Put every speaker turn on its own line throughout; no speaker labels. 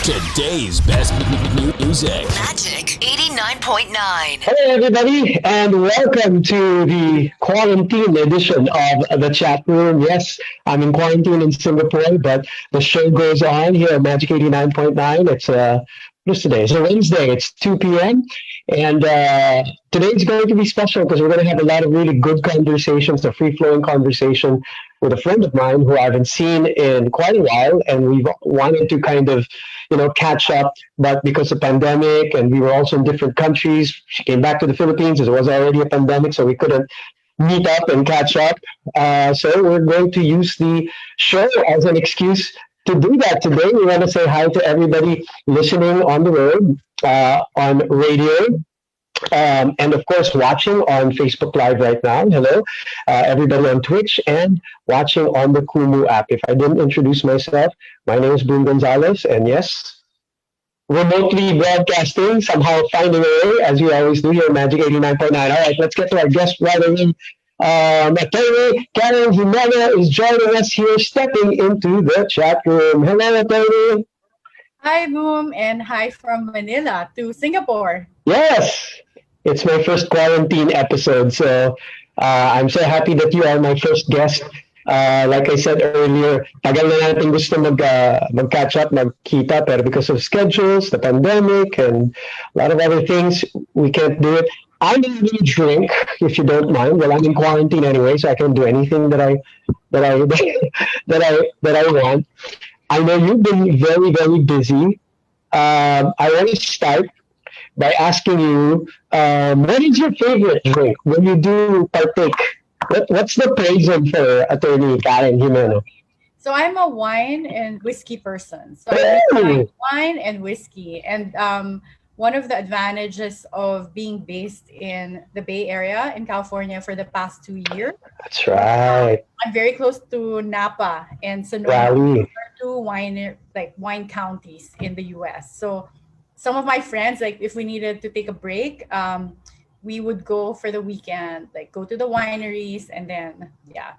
Today's best music.
Magic 89.9.
Hello, everybody, and welcome to the quarantine edition of the chat room. Yes, I'm in quarantine in Singapore, but the show goes on here at Magic 89.9. What's today? It's a Wednesday. It's 2 p.m. And today's going to be special because we're going to have a lot of really good conversations, a free flowing conversation with a friend of mine who I haven't seen in quite a while. And we've wanted to kind of, catch up. But because of pandemic and we were also in different countries, she came back to the Philippines. It was already a pandemic, so we couldn't meet up and catch up. So we're going to use the show as an excuse to do that. Today, we want to say hi to everybody listening on the road, on radio, and of course, watching on Facebook Live right now. Hello, everybody on Twitch and watching on the Kumu app. If I didn't introduce myself, my name is Boom Gonzalez, and yes, remotely broadcasting, somehow finding a way, as we always do here at Magic 89.9. All right, let's get to our guest right away. Atty. Karen Jimeno is joining us here, stepping into the chat room. Hello, Atty.
Hi, Boom, and hi from Manila to Singapore.
Yes, it's my first quarantine episode, so I'm so happy that you are my first guest. Like I said earlier, tagal na natin gusto mag-catch up, magkita, pero because of schedules, the pandemic, and a lot of other things, we can't do it. I'm going to drink, if you don't mind. Well, I'm in quarantine anyway, so I can do anything that I want. I know you've been very, very busy. I want to start by asking you, what is your favorite drink when you do partake? What's the praising for Atty. Karen Jimeno?
So I'm a wine and whiskey person. So I like wine and whiskey. And one of the advantages of being based in the Bay Area in California for the past 2 years.
That's right.
I'm very close to Napa and Sonora, two wine counties in the U.S. So some of my friends, like if we needed to take a break, we would go for the weekend, like go to the wineries, and then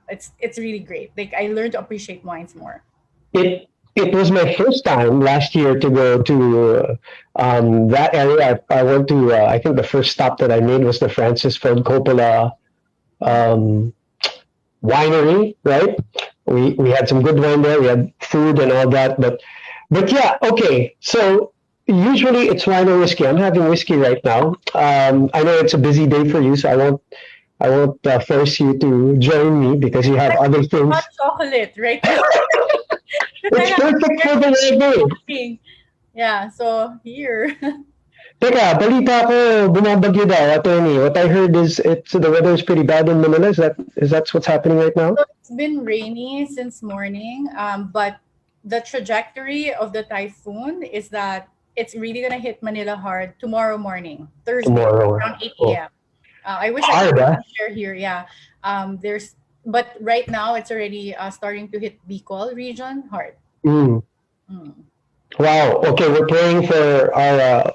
it's really great. Like I learned to appreciate wines more.
It was my first time last year to go to that area. I went to I think the first stop that I made was the Francis Ford Coppola winery, right? We had some good wine there. We had food and all that, but yeah, okay. So usually it's wine or whiskey. I'm having whiskey right now. I know it's a busy day for you, so I won't force you to join me because you have other things.
Hot chocolate, right?
It's perfect for the weather.
Yeah, so here.
Teka, balita ko, bumabagyo daw, attorney. What I heard is the weather is pretty bad in Manila. Is that what's happening right now?
So it's been rainy since morning, but the trajectory of the typhoon is that it's really gonna hit Manila hard tomorrow morning, Thursday, around 8 p.m. I wish I could share here. Yeah, but right now it's already starting to hit Bicol region hard.
Wow. Okay, we're praying for our.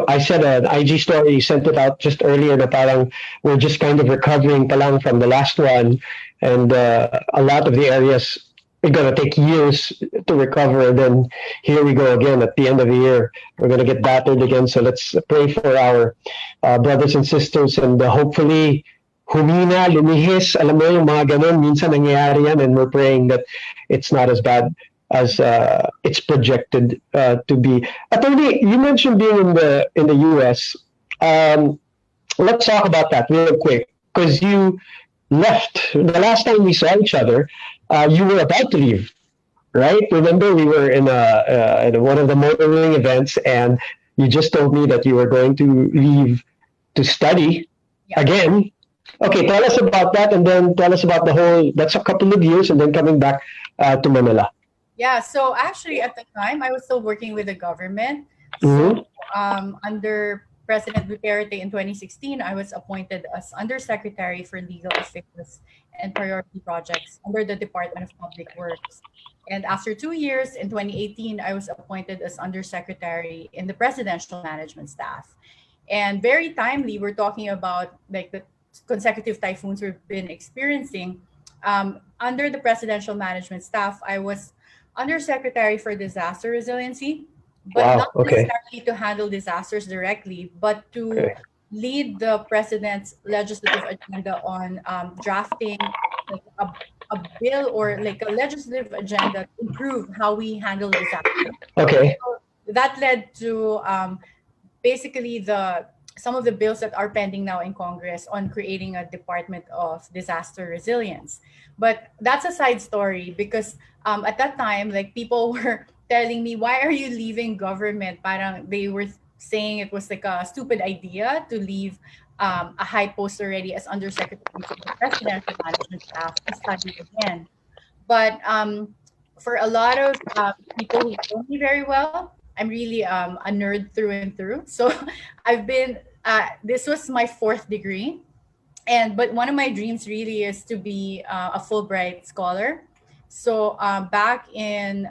I said an IG story, sent it out just earlier. Na parang we're just kind of recovering palang from the last one, and a lot of the areas are gonna take years to recover. And then here we go again at the end of the year. We're gonna get battered again. So let's pray for our brothers and sisters, and hopefully humina, lumihis. Alam mo yung mga ganun, minsan nangyayari yan, and we're praying that it's not as bad as it's projected to be. Attorney, you mentioned being in the U.S. Let's talk about that real quick, because you left. The last time we saw each other, you were about to leave, right? Remember, we were in one of the motoring events, and you just told me that you were going to leave to study again. Okay, tell us about that, and then tell us about the whole. That's a couple of years, and then coming back to Manila.
Yeah, so actually at the time, I was still working with the government. So under President Duterte in 2016, I was appointed as Undersecretary for Legal Affairs and Priority Projects under the Department of Public Works. And after 2 years, in 2018, I was appointed as Undersecretary in the Presidential Management Staff. And very timely, we're talking about like the consecutive typhoons we've been experiencing. Under the Presidential Management Staff, I was Undersecretary for Disaster Resiliency, but
Wow.
not
Okay.
necessarily to handle disasters directly, but to
Okay.
lead the president's legislative agenda on drafting like a bill or like a legislative agenda to improve how we handle disasters.
Okay.
That led to basically the some of the bills that are pending now in Congress on creating a Department of Disaster Resilience. But that's a side story because at that time, like people were telling me, "Why are you leaving government?" Parang they were saying it was like a stupid idea to leave a high post already as undersecretary to the presidential management staff to study again. But for a lot of people who know me very well, I'm really a nerd through and through. So I've been, this was my fourth degree. But one of my dreams really is to be a Fulbright scholar. So back in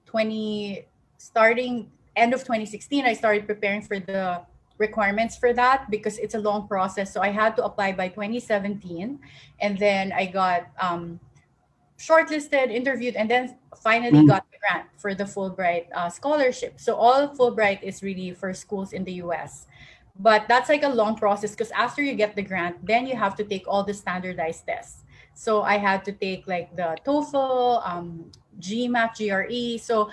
20, starting end of 2016, I started preparing for the requirements for that because it's a long process. So I had to apply by 2017, and then I got shortlisted, interviewed, and then finally
Mm.
got the grant for the Fulbright scholarship. So all Fulbright is really for schools in the U.S. But that's like a long process because after you get the grant, then you have to take all the standardized tests. So I had to take like the TOEFL, GMAT, GRE. So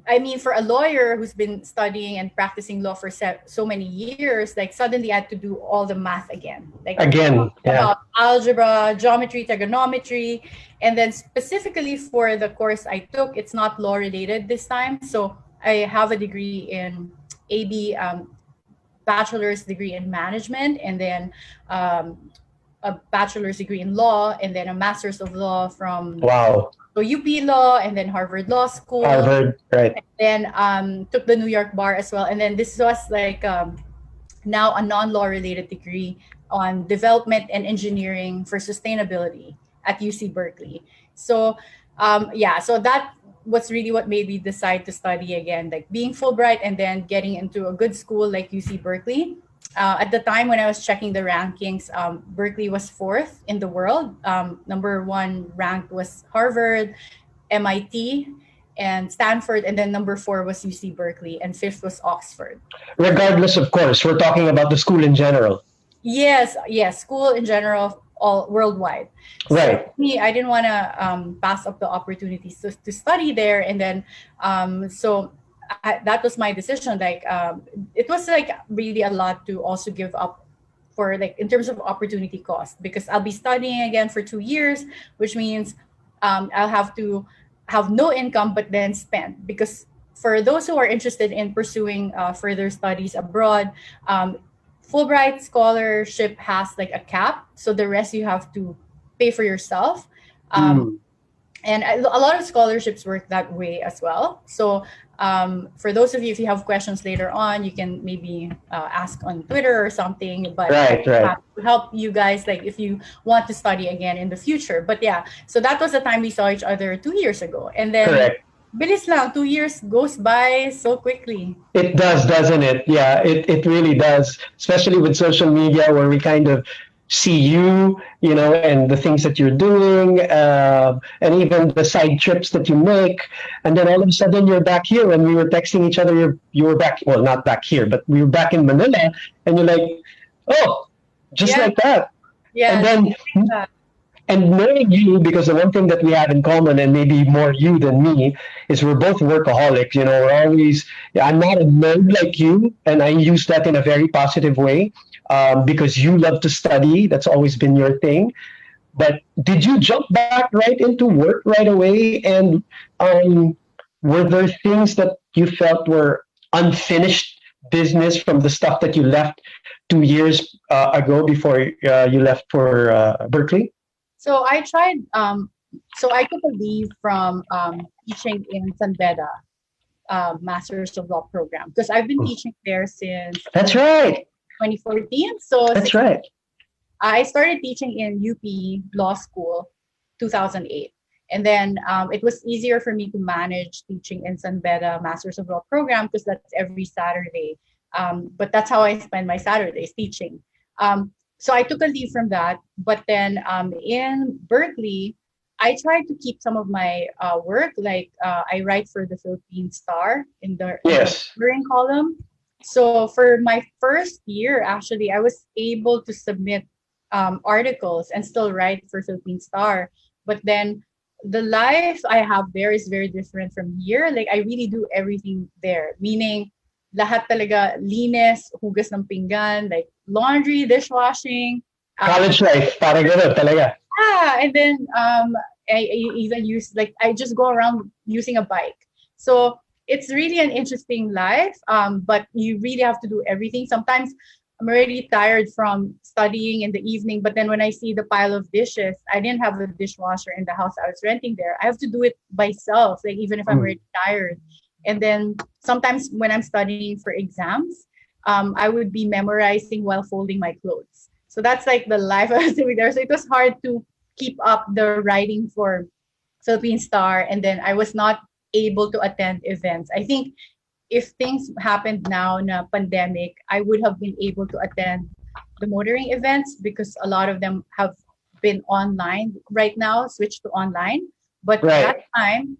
I mean, for a lawyer who's been studying and practicing law for so many years, like suddenly I had to do all the math again, like
Again. Yeah.
about algebra, geometry, trigonometry, and then specifically for the course I took, it's not law related this time. So I have a degree in AB, bachelor's degree in management, and then a bachelor's degree in law, and then a master's of law from
Wow.
so UP Law, and then Harvard Law School,
Harvard. Right.
then took the New York bar as well, and then this was like now a non-law related degree on development and engineering for sustainability at UC Berkeley. So yeah, so that was really what made me decide to study again, like being Fulbright and then getting into a good school like UC Berkeley. At the time when I was checking the rankings, Berkeley was fourth in the world. Number one ranked was Harvard, MIT, and Stanford, and then number four was UC Berkeley, and fifth was Oxford.
Regardless, of course, we're talking about the school in general.
Yes, yes, school in general, all worldwide.
Right.
So me, I didn't want to pass up the opportunities to study there, and then that was my decision. Like it was like really a lot to also give up for like in terms of opportunity cost because I'll be studying again for 2 years, which means I'll have to have no income but then spend because for those who are interested in pursuing further studies abroad, Fulbright scholarship has like a cap, so the rest you have to pay for yourself. And a lot of scholarships work that way as well. So for those of you, if you have questions later on, you can maybe ask on Twitter or something. But
Right.
to help you guys, like if you want to study again in the future. But yeah, so that was the time we saw each other 2 years ago, and then
Correct.
bilis lang, 2 years goes by so quickly.
It does, doesn't it? Yeah, it really does, especially with social media where we kind of see you, and the things that you're doing, and even the side trips that you make. And then all of a sudden you're back here when we were texting each other. You were back, well, not back here, but we were back in Manila. And you're like, oh, just
Yeah.
like that.
Yeah.
And then
that.
and knowing you, because the one thing that we have in common, and maybe more you than me, is we're both workaholics. We're always, I'm not a nerd like you, and I use that in a very positive way because you love to study. That's always been your thing. But did you jump back right into work right away? And were there things that you felt were unfinished business from the stuff that you left 2 years ago before you left for Berkeley?
So I tried. So I took a leave from teaching in San Beda, Masters of Law program, because I've been teaching there since
That's right.
2014. So
That's right.
I started teaching in UP Law School 2008. And then it was easier for me to manage teaching in San Beda Masters of Law program because that's every Saturday. But that's how I spend my Saturdays teaching. So I took a leave from that. But then in Berkeley, I try to keep some of my work, like I write for the Philippine Star in the
Yes.
lettering column. So for my first year, actually, I was able to submit articles and still write for Philippine Star. But then the life I have there is very different from here. Like I really do everything there, meaning lahat talaga linis, hugas ng pinggan, like laundry, dishwashing.
College life, parang gano'n talaga.
And then I even use like I just go around using a bike. So it's really an interesting life. But you really have to do everything. Sometimes I'm already tired from studying in the evening, but then when I see the pile of dishes, I didn't have a dishwasher in the house I was renting there. I have to do it myself, like even if I'm already tired. And then sometimes when I'm studying for exams, I would be memorizing while folding my clothes. So that's like the life I was doing there. So it was hard to keep up the writing for Philippine Star. And then I was not able to attend events. I think if things happened now na pandemic, I would have been able to attend the motoring events because a lot of them have been online right now, switched to online. But that
Right.
time,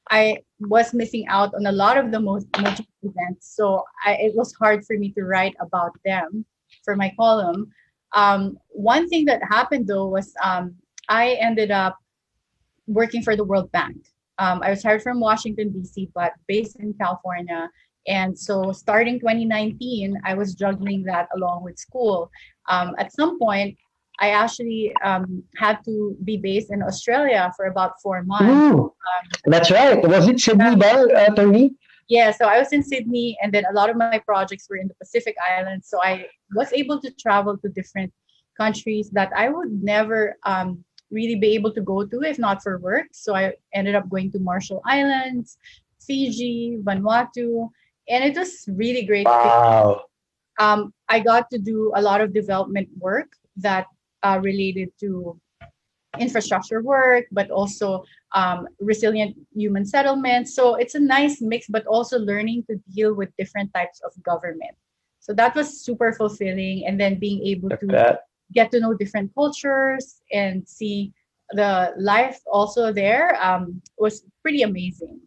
I was missing out on a lot of the most motoring events. So it was hard for me to write about them for my column. One thing that happened though was I ended up working for the World Bank. I was hired from Washington, D.C., but based in California. And so starting 2019, I was juggling that along with school. At some point, I actually had to be based in Australia for about 4 months.
That's right. Was it Sydney ba, Tony?
Yeah, so I was in Sydney, and then a lot of my projects were in the Pacific Islands. So I was able to travel to different countries that I would never really be able to go to if not for work. So I ended up going to Marshall Islands, Fiji, Vanuatu, and it was really great.
Wow.
I got to do a lot of development work that related to infrastructure work, but also resilient human settlements. So it's a nice mix, but also learning to deal with different types of government. So that was super fulfilling. And then being able
Like
to
that.
get to know different cultures and see the life also there was pretty amazing.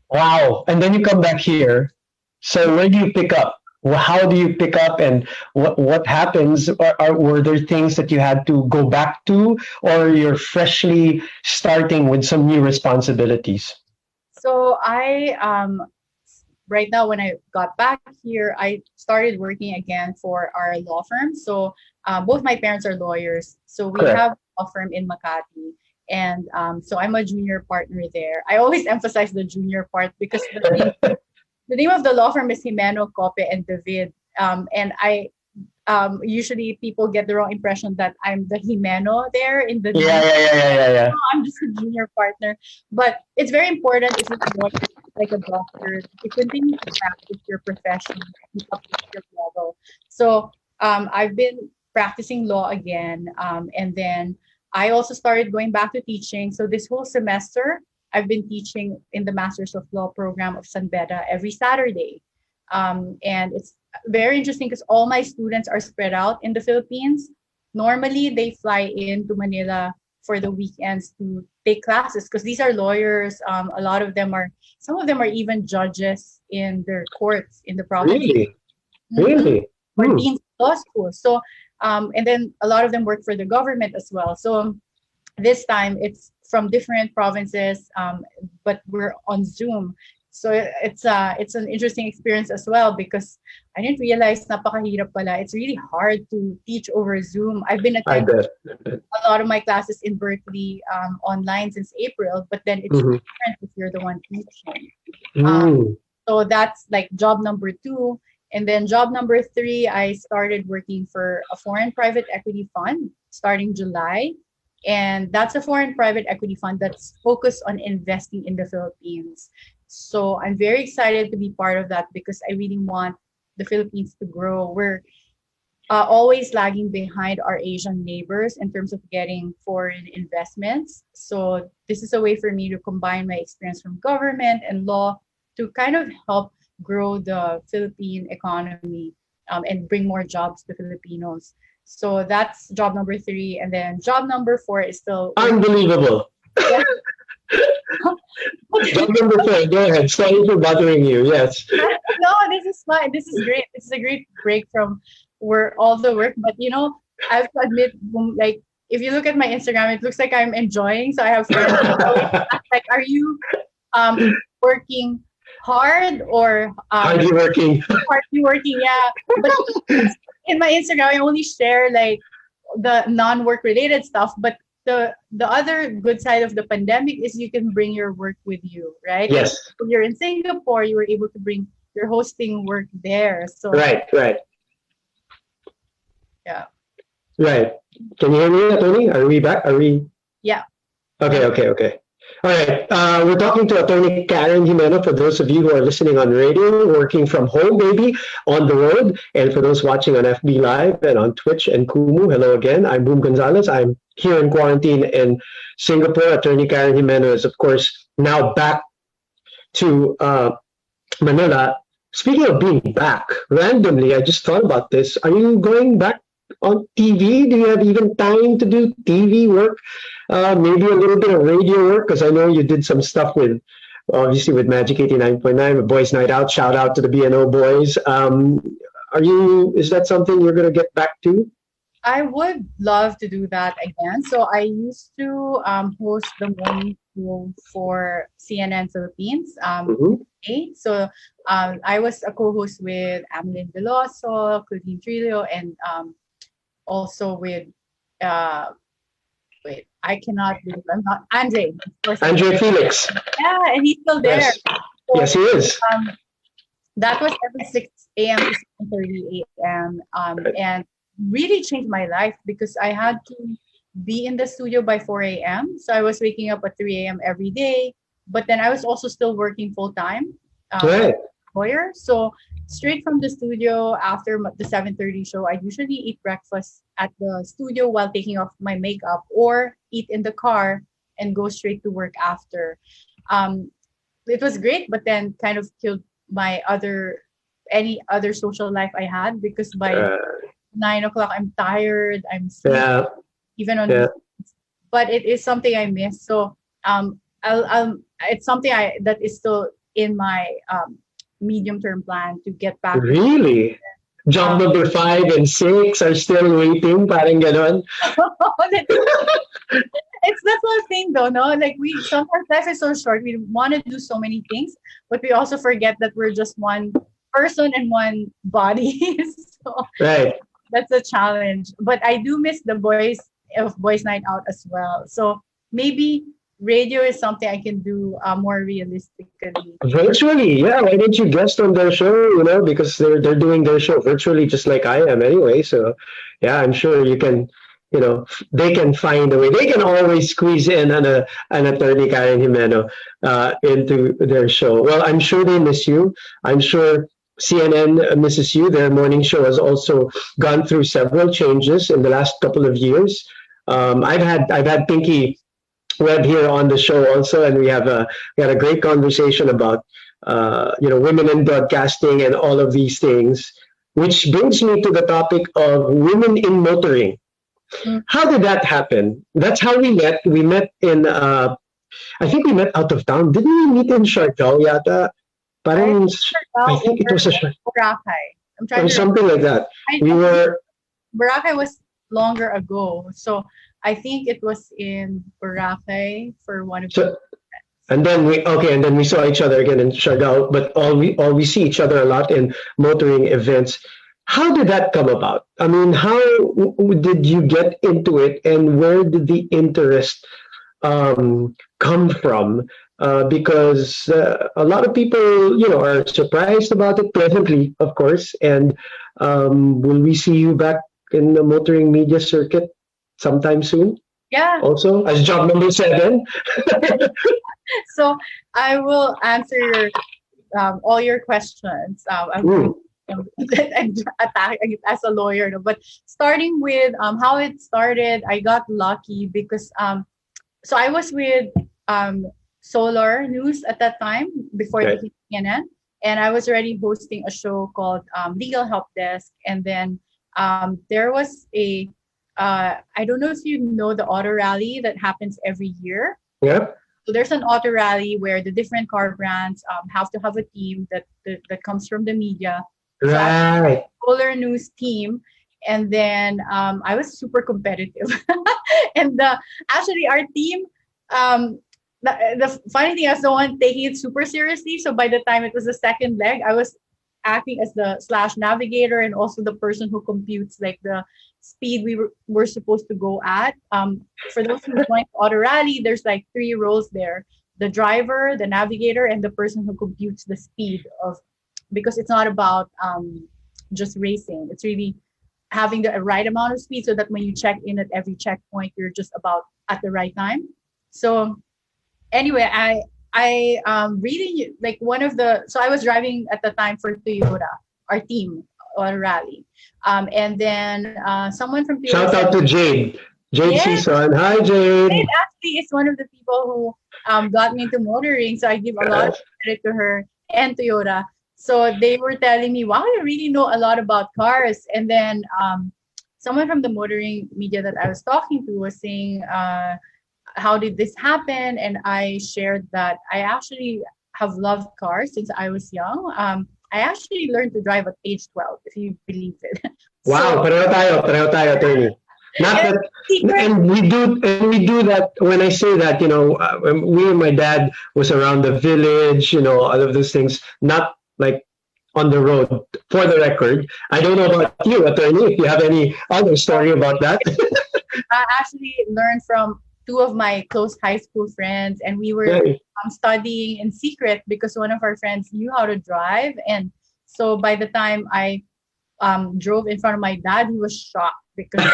Wow. And then you come back here. So where do you pick up? How do you pick up, and what happens? Were there things that you had to go back to, or you're freshly starting with some new responsibilities?
So I right now when I got back here, I started working again for our law firm. So both my parents are lawyers. So we
Correct.
have a law firm in Makati. And so I'm a junior partner there. I always emphasize the junior part because the name of the law firm is Jimeno, Cope, and David. And I usually people get the wrong impression that I'm the Jimeno there in the
Yeah,
name.
yeah, yeah, yeah, yeah, yeah.
No, I'm just a junior partner. But it's very important if you're a lawyer, like a doctor, to continue to practice your profession and up to your level. So I've been practicing law again. And then I also started going back to teaching. So this whole semester, I've been teaching in the Masters of Law program of San Beda every Saturday. And it's very interesting because all my students are spread out in the Philippines. Normally, they fly in to Manila for the weekends to take classes because these are lawyers. A lot of them are, some of them are even judges in their courts in the province.
Really,
Mhm.
really.
Or
Hmm.
deans of law school. So, and then a lot of them work for the government as well. So this time it's from different provinces, but we're on Zoom. So it's an interesting experience as well because I didn't realize napakahirap pala. It's really hard to teach over Zoom. I've been
I
attending
bet. I bet.
a lot of my classes in Berkeley online since April, but then it's
Mhm.
different if you're the one teaching. Um,
Mm.
so that's like job number two. And then job number three, I started working for a foreign private equity fund starting July. And that's a foreign private equity fund that's focused on investing in the Philippines. So I'm very excited to be part of that because I really want the Philippines to grow. We're always lagging behind our Asian neighbors in terms of getting foreign investments. So this is a way for me to combine my experience from government and law to kind of help grow the Philippine economy and bring more jobs to Filipinos. So that's job number 3. And then job number 4 is still
Unbelievable.
yeah.
Job number 4, go ahead. Sorry for bothering you. Yes.
No, this is fine. This is great. This is a great break from all the work. But I have to admit, like if you look at my Instagram, it looks like I'm enjoying. So I have friends who always ask, like, are you working hard or
Hardly working.
hardly working? Yeah. But in my Instagram, I only share like the non-work related stuff. But the other good side of the pandemic is you can bring your work with you, right?
Yes.
When you're in Singapore, you were able to bring your hosting work there. So
Right.
yeah.
Right. Can you hear me, Attorney? Are we back? Are we?
Yeah.
Okay. All right. We're talking to Attorney Karen Jimeno. For those of you who are listening on radio, working from home, maybe on the road, and for those watching on FB Live and on Twitch and Kumu, hello again. I'm Boom Gonzalez. I'm here in quarantine in Singapore. Attorney Karen Jimeno is, of course, now back to Manila. Speaking of being back, randomly, I just thought about this. Are you going back on TV? Do you have even time to do TV work? Maybe a little bit of radio work, because I know you did some stuff with, obviously, with Magic 89.9, with Boys Night Out. Shout out to the BNO boys. Is that something you're going to get back to?
I would love to do that again. So I used to host the morning show for CNN Philippines. So I was a co-host with Amelin Veloso, Claudine Trillo, and also with I cannot believe I'm not Andre.
Andre Felix.
Yeah, and he's still there.
Yes,
So,
yes he is.
That was every 6 a.m. to 7:30 a.m. And really changed my life because I had to be in the studio by 4 a.m. So I was waking up at 3 a.m. every day. But then I was also still working full time.
Right.
Lawyer. So straight from the studio after the 7:30 show, I usually eat breakfast at the studio while taking off my makeup, or eat in the car and go straight to work after. It was great, but then kind of killed my any other social life I had, because by 9 o'clock I'm tired, I'm sleepy, even on weekends. But it is something I miss. So it's something that is still in my medium-term plan to get back.
Really? Job number 5 and 6 are still waiting, parang ganon.
It's that sort of thing though, no? Like sometimes life is so short. We want to do so many things, but we also forget that we're just one person and one body. So
right.
That's a challenge. But I do miss the boys night out as well. So maybe radio is something I can do more realistically.
Virtually, yeah. Why didn't you guest on their show? Because they're doing their show virtually, just like I am anyway. So, yeah, I'm sure you can. They can find a way. They can always squeeze in an Attorney Karen Jimeno into their show. Well, I'm sure they miss you. I'm sure CNN misses you. Their morning show has also gone through several changes in the last couple of years. I've had Pinky Webb here on the show also, and we had a great conversation about women in broadcasting and all of these things, which brings me to the topic of women in motoring. How did that happen? That's how we met. We met in I think we met out of town. Didn't we meet in Siargao yata? Parang, I think it was a
Boracay. I'm trying
or
to
something like that.
Boracay was longer ago, so I think it was in Boracay for one of the
and then we saw each other again in Siargao, but all we see each other a lot in motoring events. How did that come about? I mean, how did you get into it, and where did the interest come from? Because a lot of people, are surprised about it, pleasantly, of course. And will we see you back in the motoring media circuit sometime soon?
Yeah.
Also, as job number 7.
So I will answer all your questions. Attack as a lawyer, no? But starting with how it started, I got lucky because so I was with Solar News at that time before the CNN, and I was already hosting a show called Legal Help Desk, and then there was a I don't know if you know the auto rally that happens every year.
Yep.
So there's an auto rally where the different car brands have to have a team that comes from the media. So I
Right.
Polar News team, and then I was super competitive. And actually, our team, the funny thing, I was the one taking it super seriously. So by the time it was the second leg, I was acting as the slash navigator and also the person who computes like the speed were supposed to go at. For those who joined auto rally, there's like 3 roles there: the driver, the navigator, and the person who computes the speed of. Because it's not about just racing. It's really having the right amount of speed so that when you check in at every checkpoint, you're just about at the right time. So anyway, I really like one of the, so I was driving at the time for Toyota, our team or rally. And then someone from Toyota
Shout out to Jade. Jade
yes,
Season. Hi,
Jade
Jade.
actually is one of the people who got me into motoring. So I give a lot of credit to her and Toyota. So they were telling me, wow, you really know a lot about cars. And then someone from the motoring media that I was talking to was saying, how did this happen? And I shared that I actually have loved cars since I was young. I actually learned to drive at age 12, if you believe it.
Wow, pareho tayo, Attorney. Not
And
that, and we do that. When I say that, we and my dad was around the village, all of those things. Not like on the road. For the record, I don't know about you, Attorney. If you have any other story about that.
I actually learned from 2 of my close high school friends, and we were
Right.
studying in secret because one of our friends knew how to drive. And so by the time I drove in front of my dad, he was shocked because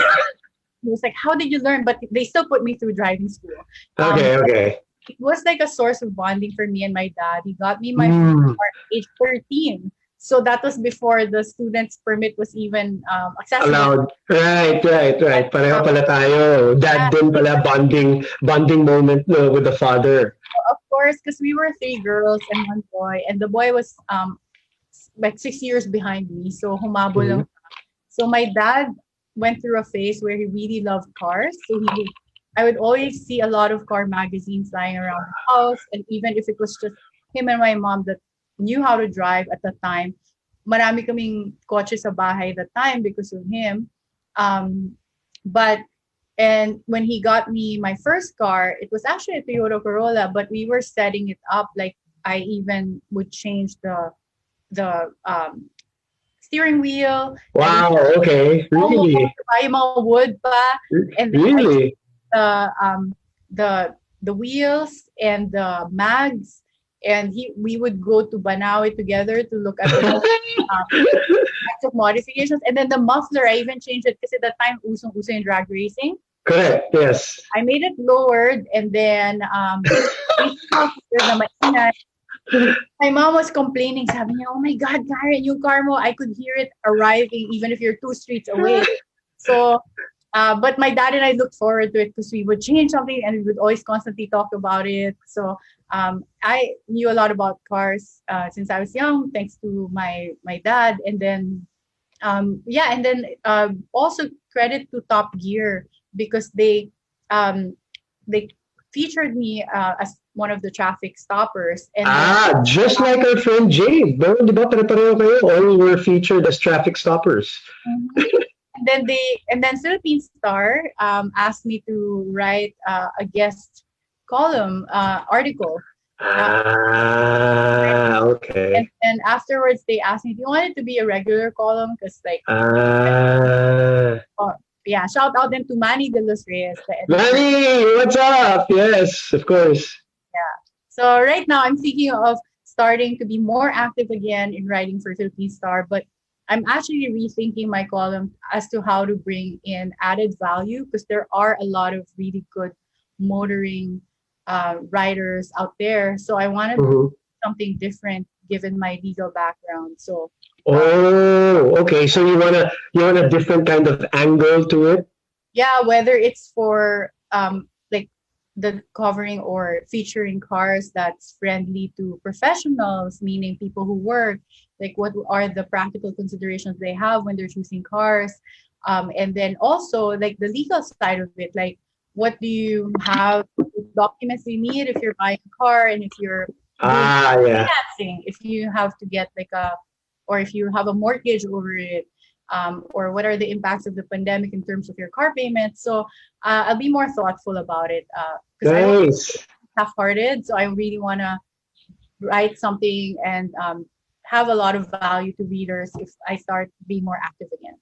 he was like, how did you learn? But they still put me through driving school.
Okay.
It was like a source of bonding for me and my dad. He got me my
Mm.
car at age 13. So that was before the student's permit was even accessible.
Allowed. Right. Pareho pala tayo. Dad din pala bonding moment with the father.
Of course, because we were 3 girls and 1 boy, and the boy was like 6 years behind me. So humabol lang. So my dad went through a phase where he really loved cars. So I would always see a lot of car magazines lying around the house, and even if it was just him and my mom that knew how to drive at the time, marami kaming kotse sa bahay that time because of him. And when he got me my first car, it was actually a Toyota Corolla, but we were setting it up like I even would change the steering wheel.
Wow. Okay.
Almost
Really.
buy mga wood pa, and then
Really.
the wheels and the mags, and we would go to Banawe together to look at the types of modifications. And then the muffler, I even changed it because at the time usong-uso yung drag racing.
Correct. Yes.
I made it lowered, and then my mom was complaining. Sabi niya, oh my God, Karen, yung car mo, I could hear it arriving even if you're 2 streets away. So, but my dad and I looked forward to it because we would change something and we would always constantly talk about it. So I knew a lot about cars since I was young, thanks to my dad. And then, also credit to Top Gear because they featured me as one of the traffic stoppers. And
just like our friend Jade. No, di ba pare-pareho kayo? All were featured as traffic stoppers.
And then Philippine Star asked me to write a guest column article.
Okay.
And afterwards they asked me, do you want it to be a regular column? Because yeah, shout out then to Manny De Los Reyes.
Manny, what's up? Yes, of course.
Yeah. So right now I'm thinking of starting to be more active again in writing for Philippine Star, but I'm actually rethinking my column as to how to bring in added value because there are a lot of really good motoring writers out there. So I want to do something different given my legal background. So
okay. So you want a different kind of angle to it?
Yeah, whether it's for like the covering or featuring cars that's friendly to professionals, meaning people who work, like what are the practical considerations they have when they're choosing cars, and then also like the legal side of it, like what do you have, documents you need if you're buying a car, and if you're doing
Yeah.
financing, if you have to get like a, or if you have a mortgage over it, or what are the impacts of the pandemic in terms of your car payments. So I'll be more thoughtful about it because I don't
Nice.
half-hearted. So I really want to write something and have a lot of value to readers if I start being more active again.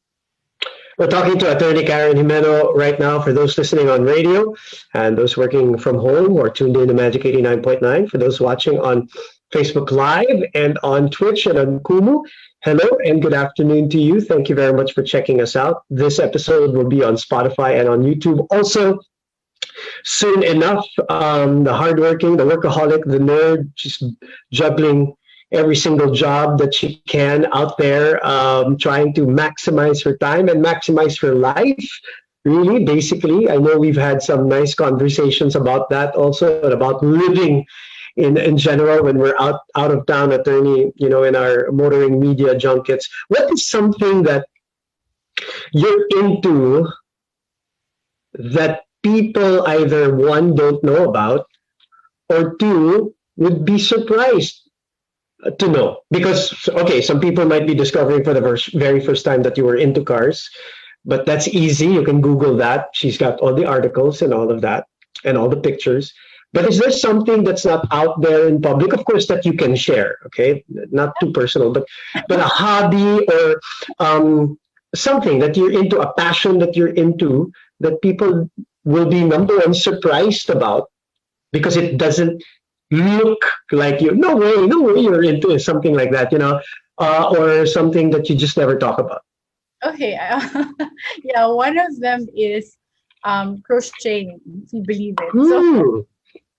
We're talking to Attorney Karen Jimeno right now for those listening on radio and those working from home or tuned in to Magic 89.9. For those watching on Facebook Live and on Twitch and on Kumu, hello and good afternoon to you. Thank you very much for checking us out. This episode will be on Spotify and on YouTube. Also, soon enough, the hardworking, the workaholic, the nerd, just juggling every single job that she can out there, trying to maximize her time and maximize her life. Really, basically, I know we've had some nice conversations about that also, and about living in general when we're out of town, Attorney, in our motoring media junkets. What is something that you're into that people either one don't know about or two would be surprised to know? Because okay, some people might be discovering for the very first time that you were into cars, but that's easy. You can Google that. She's got all the articles and all of that and all the pictures. But is there something that's not out there in public, of course, that you can share? Okay, not too personal, but a hobby or something that you're into, a passion that you're into, that people will be number one surprised about because it doesn't look like you. No way you're into something like that, or something that you just never talk about.
Okay, yeah, one of them is crocheting, if you believe it. So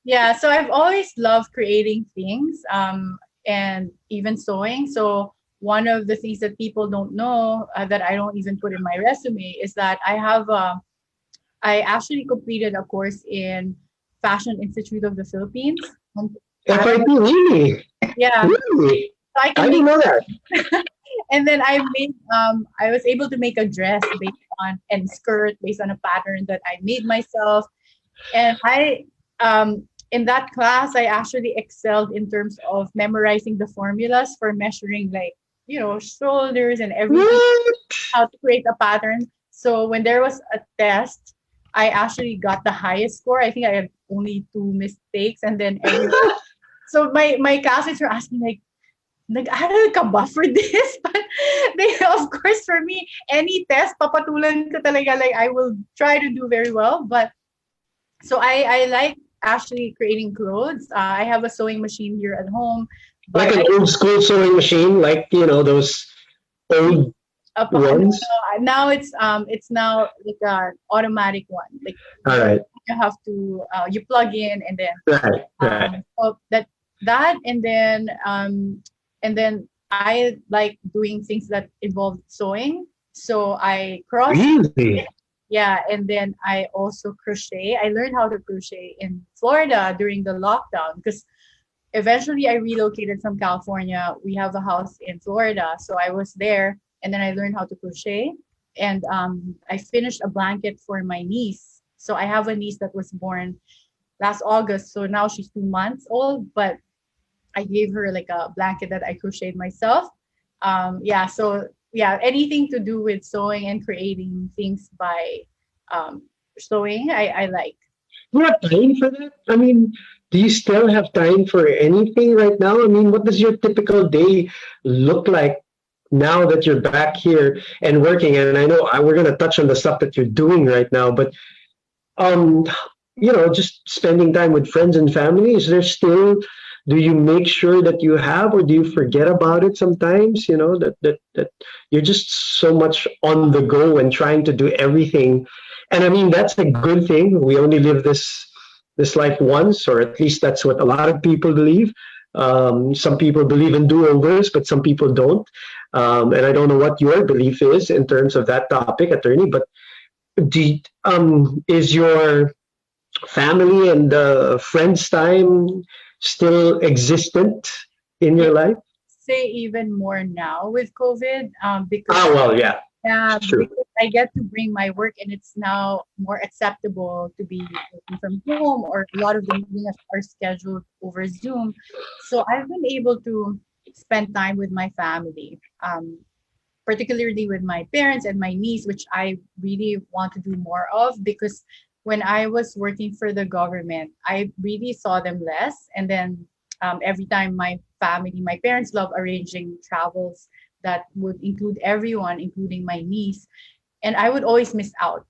yeah, so I've always loved creating things, and even sewing. So one of the things that people don't know, that I don't even put in my resume, is that I actually completed a course in Fashion Institute of the Philippines.
FIP, really?
Yeah.
Really?
So
I didn't know that.
And then I was able to make a dress based on, and skirt based on a pattern that I made myself. And in that class, I actually excelled in terms of memorizing the formulas for measuring, like, shoulders and everything, how to create a pattern. So when there was a test, I actually got the highest score. I think I had only 2 mistakes, and then so my classmates were asking like, nag-aral ka ba for this? But they, of course, for me, any test, papatulan ko talaga, like I will try to do very well. But so I like actually creating clothes. I have a sewing machine here at home.
Like an old school sewing machine, like, those old ones?
Now it's now like an automatic one. Like,
all right,
you have to you plug in, and then
right.
So that and then I like doing things that involve sewing. So I cross.
Really?
Yeah, and then I also crochet. I learned how to crochet in Florida during the lockdown because eventually I relocated from California. We have a house in Florida, so I was there, and then I learned how to crochet. And I finished a blanket for my niece. So I have a niece that was born last August. So now she's 2 months old, but I gave her like a blanket that I crocheted myself. So anything to do with sewing and creating things by sewing, I like.
You have time for that? I mean, do you still have time for anything right now? I mean, what does your typical day look like now that you're back here and working? And I know we're going to touch on the stuff that you're doing right now, but just spending time with friends and family. Is there still? Do you make sure that you have, or do you forget about it sometimes? That you're just so much on the go and trying to do everything. And I mean, that's a good thing. We only live this life once, or at least that's what a lot of people believe. Some people believe in do-overs, but some people don't. And I don't know what your belief is in terms of that topic, Attorney. But is your family and friends time still existent in
Yeah,
your life?
say even more now with COVID, because
Ah, well, yeah,
yeah,
it's true.
because I get to bring my work and it's now more acceptable to be working from home, or a lot of the meetings are scheduled over Zoom. So I've been able to spend time with my family, particularly with my parents and my niece, which I really want to do more of, because when I was working for the government, I really saw them less. And then every time my family, my parents love arranging travels that would include everyone, including my niece, and I would always miss out.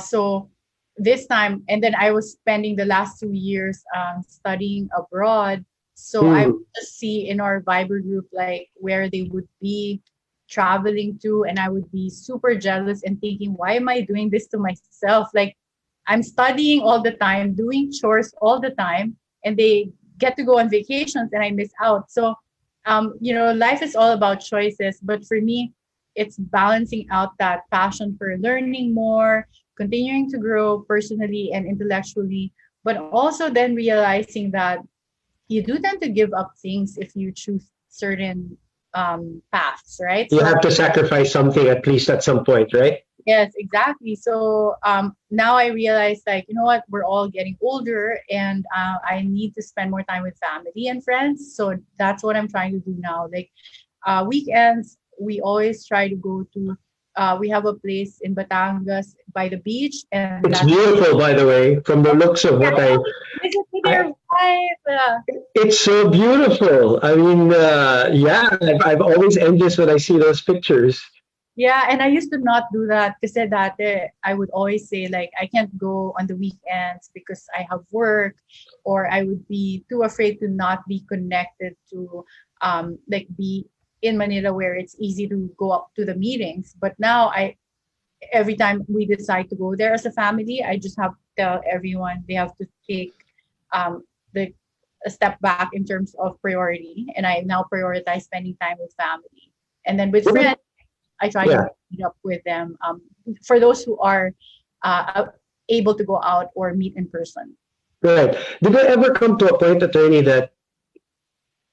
So this time, and then I was spending the last 2 years studying abroad. So I
Mm.
would just see in our Viber group like where they would be traveling to, and I would be super jealous and thinking, why am I doing this to myself? Like I'm studying all the time, doing chores all the time, and they get to go on vacations and I miss out. So life is all about choices, but for me, it's balancing out that passion for learning more, continuing to grow personally and intellectually, but also then realizing that you do tend to give up things if you choose certain paths, right?
You
So
have to sacrifice something at least at some point, right?
yes, exactly. So now I realize, like, you know what, we're all getting older, and I need to spend more time with family and friends. So that's what I'm trying to do now. Like weekends, we always try to go to. We have a place in Batangas by the beach, and
It's
that's
beautiful, by the way, from the looks of
yeah,
what I,
visit with
I
your wife.
it's so beautiful. I mean, yeah, I've always envious when I see those pictures.
Yeah, and I used to not do that because that I would always say like I can't go on the weekends because I have work, or I would be too afraid to not be connected to like be in Manila where it's easy to go up to the meetings. But now I every time we decide to go there as a family, I just have to tell everyone they have to take the a step back in terms of priority, and I now prioritize spending time with family, and then with friends I try to
Yeah,
meet up with them, for those who are uh, able to go out or meet in person.
right. Did it ever come to a point, attorney, that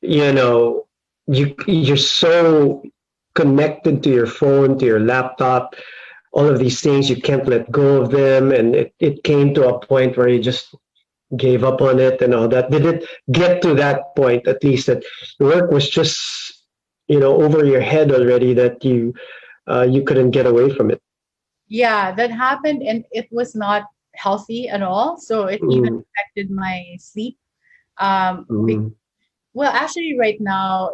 you know you're so connected to your phone, to your laptop, all of these things, you can't let go of them, and it came to a point where you just gave up on it and all that? Did it get to that point, at least, that work was just over your head already, that you couldn't get away from it?
Yeah, that happened, and it was not healthy at all. So it even
Mm,
affected my sleep. Um, be-
mm.
well, actually, right now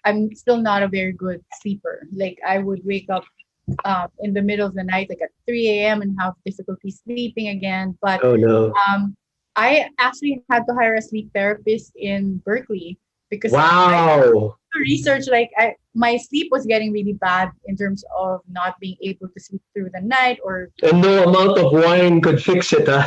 I'm still not a very good sleeper. Like I would wake up in the middle of the night, like at 3 a.m., and have difficulty sleeping again. But
Oh no.
um, I actually had to hire a sleep therapist in Berkeley because I
Wow.
research like my sleep was getting really bad in terms of not being able to sleep through the night, or
And no amount of wine could fix it, huh?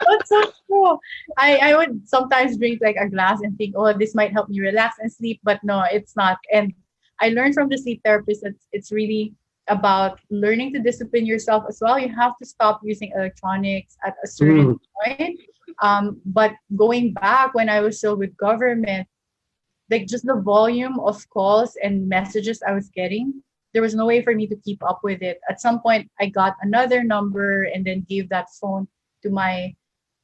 that's so true. I would sometimes drink like a glass and think, oh, this might help me relax and sleep, but no, it's not. And I learned from the sleep therapist that it's really about learning to discipline yourself as well. You have to stop using electronics at a certain
Mm,
point. But going back when I was still with government, like just the volume of calls and messages I was getting, there was no way for me to keep up with it. At some point, I got another number and then gave that phone to my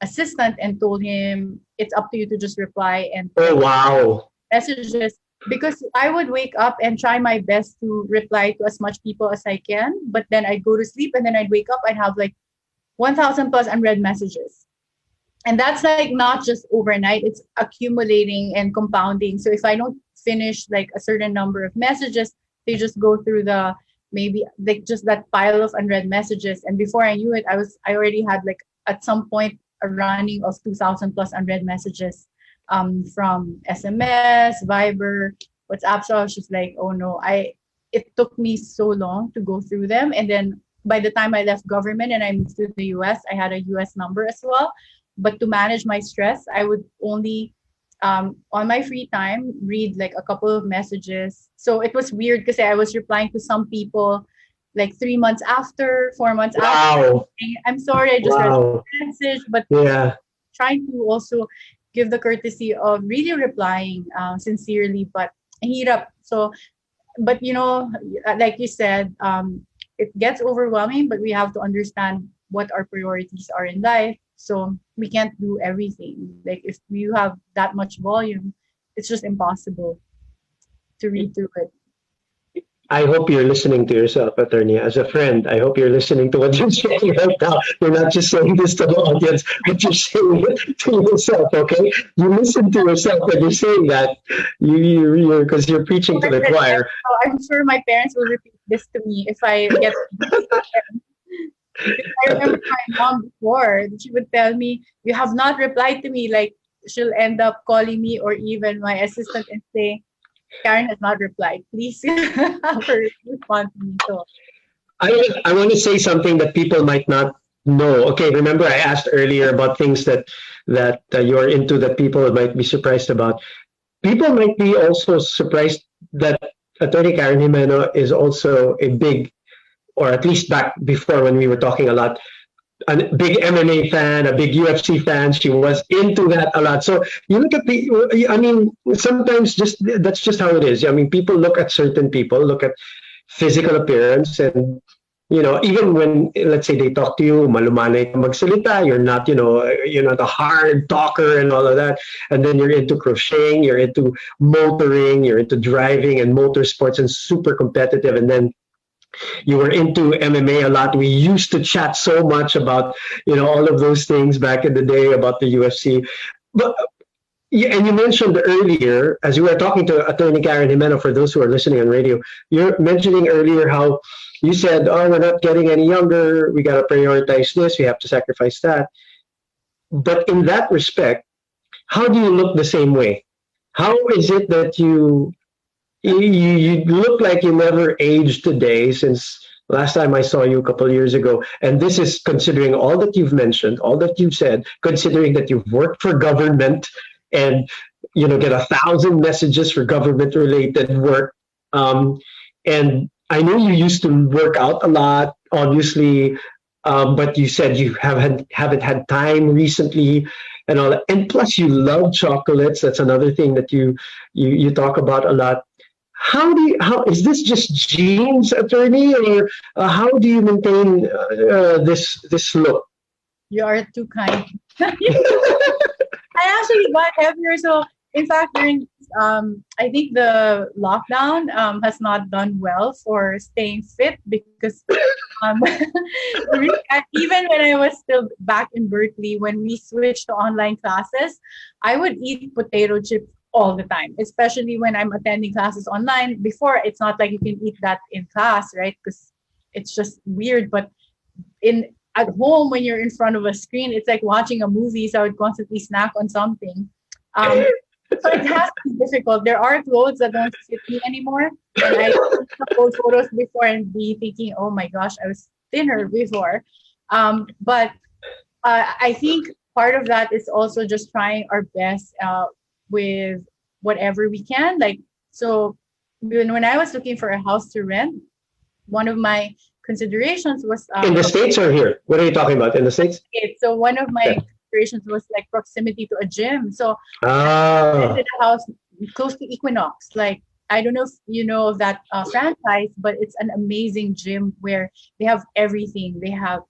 assistant and told him it's up to you to just reply and
oh
like
wow.
messages, because I would wake up and try my best to reply to as much people as I can, but then I'd go to sleep and then I'd wake up, I'd have like 1,000 plus unread messages, and that's like not just overnight, it's accumulating and compounding. So if I don't finish like a certain number of messages, they just go through the maybe like just that pile of unread messages, and before I knew it, I already had like at some point a running of 2,000 plus unread messages, from SMS, Viber, WhatsApp. So I was just like, oh no, I it took me so long to go through them, and then by the time I left government and I moved to the US, I had a US number as well. But to manage my stress, I would only on my free time read like a couple of messages. So it was weird because I was replying to some people like 3 months after, 4 months after.
Wow.
I'm sorry, I just read
Wow.
the message, but
Yeah.
trying to also give the courtesy of really replying sincerely, but hirap. So, but like you said, it gets overwhelming, but we have to understand what our priorities are in life. So we can't do everything. Like if you have that much volume, it's just impossible to read through it.
I hope you're listening to yourself, attorney. As a friend, I hope you're listening to what you're saying right now. You're not just saying this to the audience, but you're saying it to yourself, okay? You listen to yourself when you're saying that. You're because you're preaching to the choir.
So I'm sure my parents will repeat this to me if I get. I remember my mom before, she would tell me, "You have not replied to me." Like she'll end up calling me or even my assistant and say, "Karen has not replied. Please have her respond to me." So
I want to say something that people might not know. Okay, remember I asked earlier about things that you're into that people might be surprised about. People might be also surprised that Attorney Karen Jimeno is also a big, or at least back before when we were talking a lot, a big MMA fan, a big UFC fan. She was into that a lot. So you look at I mean, sometimes that's just how it is. I mean, people look at certain people, look at physical appearance, and even when let's say they talk to you, malumanay ka magsalita, you're not a hard talker and all of that, and then you're into crocheting, you're into motoring, you're into driving and motorsports and super competitive, and then you were into MMA a lot. We used to chat so much about, all of those things back in the day about the UFC. But yeah, and you mentioned earlier, as you were talking to Attorney Karen Jimeno, for those who are listening on radio, you're mentioning earlier how you said, oh, we're not getting any younger. We got to prioritize this. We have to sacrifice that. But in that respect, how do you look the same way? How is it that you look like you never aged today since last time I saw you a couple of years ago? And this is considering all that you've mentioned, all that you've said, considering that you've worked for government and get 1,000 messages for government related work. And I know you used to work out a lot, obviously, but you said you haven't had time recently and all that. And plus you love chocolates. That's another thing that you talk about a lot. How is this just genes, attorney, or how do you maintain this look?
you are too kind. I actually got heavier. So in fact, during I think the lockdown has not done well for staying fit because even when I was still back in Berkeley, when we switched to online classes, I would eat potato chips all the time, especially when I'm attending classes online. Before, it's not like you can eat that in class, right? Because it's just weird. But at home, when you're in front of a screen, it's like watching a movie. So I would constantly snack on something. So it has to be difficult. There are clothes that don't fit me anymore. And I post photos before and be thinking, oh my gosh, I was thinner before. But I think part of that is also just trying our best with whatever we can. Like, so when I was looking for a house to rent, one of my considerations was
in the States or here? What are you talking about? In the States?
So one of my considerations was like proximity to a gym. So
Ah.
I rented a house close to Equinox. Like, I don't know if you know of that franchise, but it's an amazing gym where they have everything. They have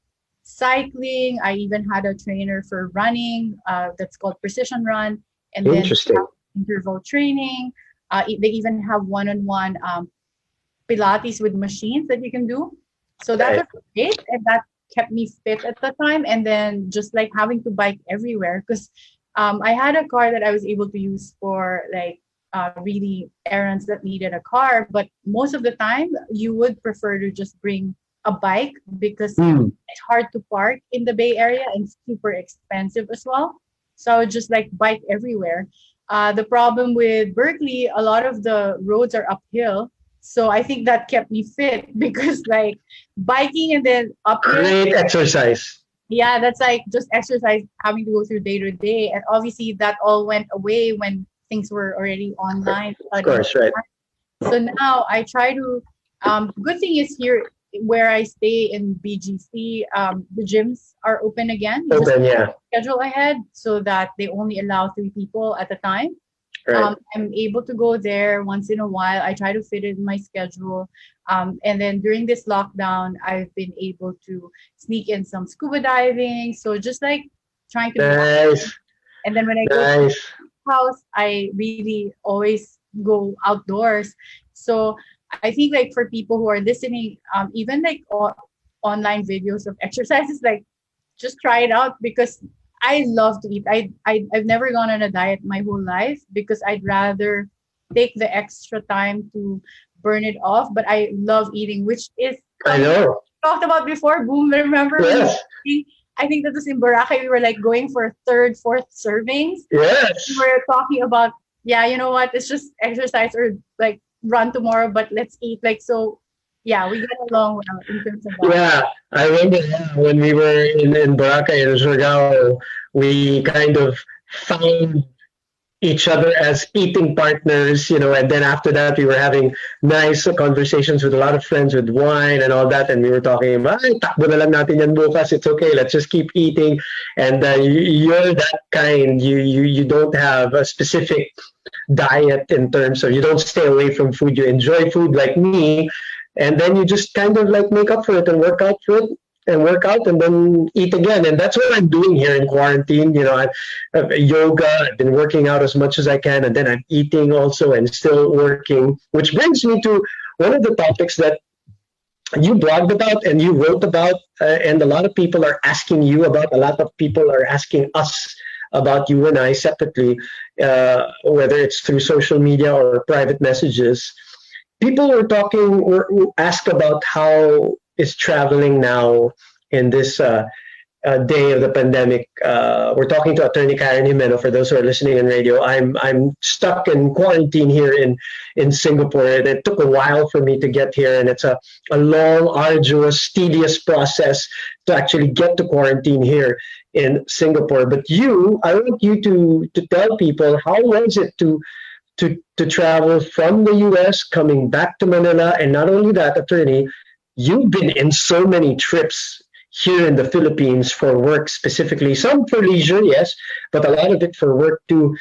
cycling. I even had a trainer for running that's called Precision Run. And then interval training. They even have one-on-one Pilates with machines that you can do. So that was great, and that kept me fit at the time. And then just like having to bike everywhere, because I had a car that I was able to use for like really errands that needed a car. But most of the time, you would prefer to just bring a bike because it's hard to park in the Bay Area and super expensive as well. So I would just like bike everywhere. The problem with Berkeley, a lot of the roads are uphill. So I think that kept me fit because like biking and then uphill.
Great exercise.
Yeah, that's like just exercise having to go through day to day. And obviously that all went away when things were already online.
Of course, right.
So now I try to, good thing is here where I stay in BGC, the gyms are open again. You just
Open, yeah.
schedule ahead so that they only allow 3 people at a time.
Right.
I'm able to go there once in a while. I try to fit it in my schedule. And then during this lockdown, I've been able to sneak in some scuba diving. So just like trying to be active.
Nice.
And then when I go to
Nice.
the house, I really always go outdoors. So I think like for people who are listening, even like online videos of exercises, like just try it out because I love to eat. I've never gone on a diet my whole life because I'd rather take the extra time to burn it off. But I love eating, which is
I know.
talked about before. Boom, remember?
Yes.
I think that was in Boracay. We were like going for third, fourth servings.
Yes.
We were talking about, yeah, you know what? It's just exercise or like run tomorrow, but let's eat. Like, so yeah, we get along well in terms of that.
Yeah, I remember when we were in Boracay and Surigao, we kind of found each other as eating partners, and then after that we were having nice conversations with a lot of friends with wine and all that, and we were talking about, ay, takbo na lang natin yan bukas, it's okay, let's just keep eating. And you're that kind, you don't have a specific diet in terms of, you don't stay away from food, you enjoy food like me, and then you just kind of like make up for it and work out for it and work out and then eat again. And that's what I'm doing here in quarantine. I've yoga, I've been working out as much as I can, and then I'm eating also and still working, which brings me to one of the topics that you blogged about and you wrote about, and a lot of people are asking you about, a lot of people are asking us about, you and I separately, whether it's through social media or private messages. People were talking or ask about how is traveling now in this day of the pandemic. We're talking to Attorney Karen Jimeno for those who are listening on radio. I'm stuck in quarantine here in Singapore. It took a while for me to get here, and it's a long, arduous, tedious process to actually get to quarantine here in Singapore. But I want you to tell people, how was it to travel from the US coming back to Manila? And not only that, Attorney, you've been in so many trips here in the Philippines for work specifically, some for leisure, yes, but a lot of it for work too.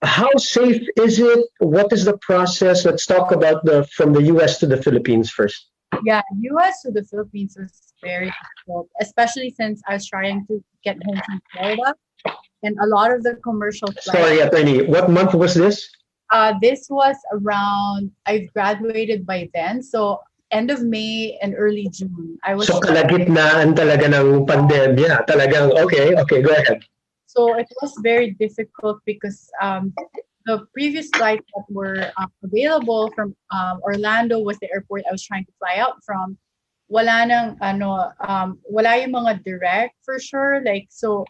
How safe is it? What is the process? Let's talk about from the US to the Philippines first.
Yeah, US to the Philippines was very difficult, especially since I was trying to get home from Florida. And a lot of the commercial flights.
Sorry, Attorney, what month was this?
This was around, I graduated by then. So end of May and early June.
So kalagitnaan talaga ng pandemya. Talagang, okay, go ahead.
So it was very difficult because the previous flights that were available from Orlando was the airport I was trying to fly out from. Wala yung mga direct for sure. Like, so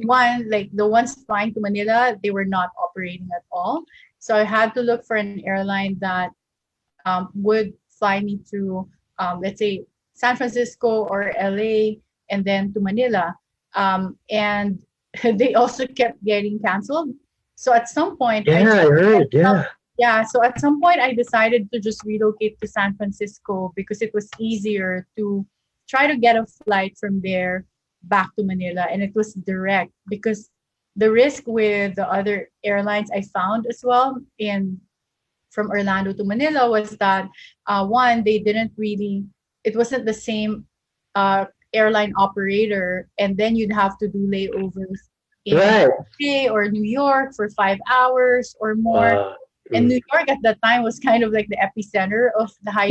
one, like the ones flying to Manila, they were not operating at all. So I had to look for an airline that would fly me to, let's say, San Francisco or LA and then to Manila. And they also kept getting canceled. So at some point,
I heard.
So at some point, I decided to just relocate to San Francisco because it was easier to try to get a flight from there back to Manila. And it was direct because the risk with the other airlines I found as well from Orlando to Manila was that one, it wasn't the same airline operator, and then you'd have to do layovers in LA or New York for 5 hours or more. And New York at that time was kind of like the epicenter of the high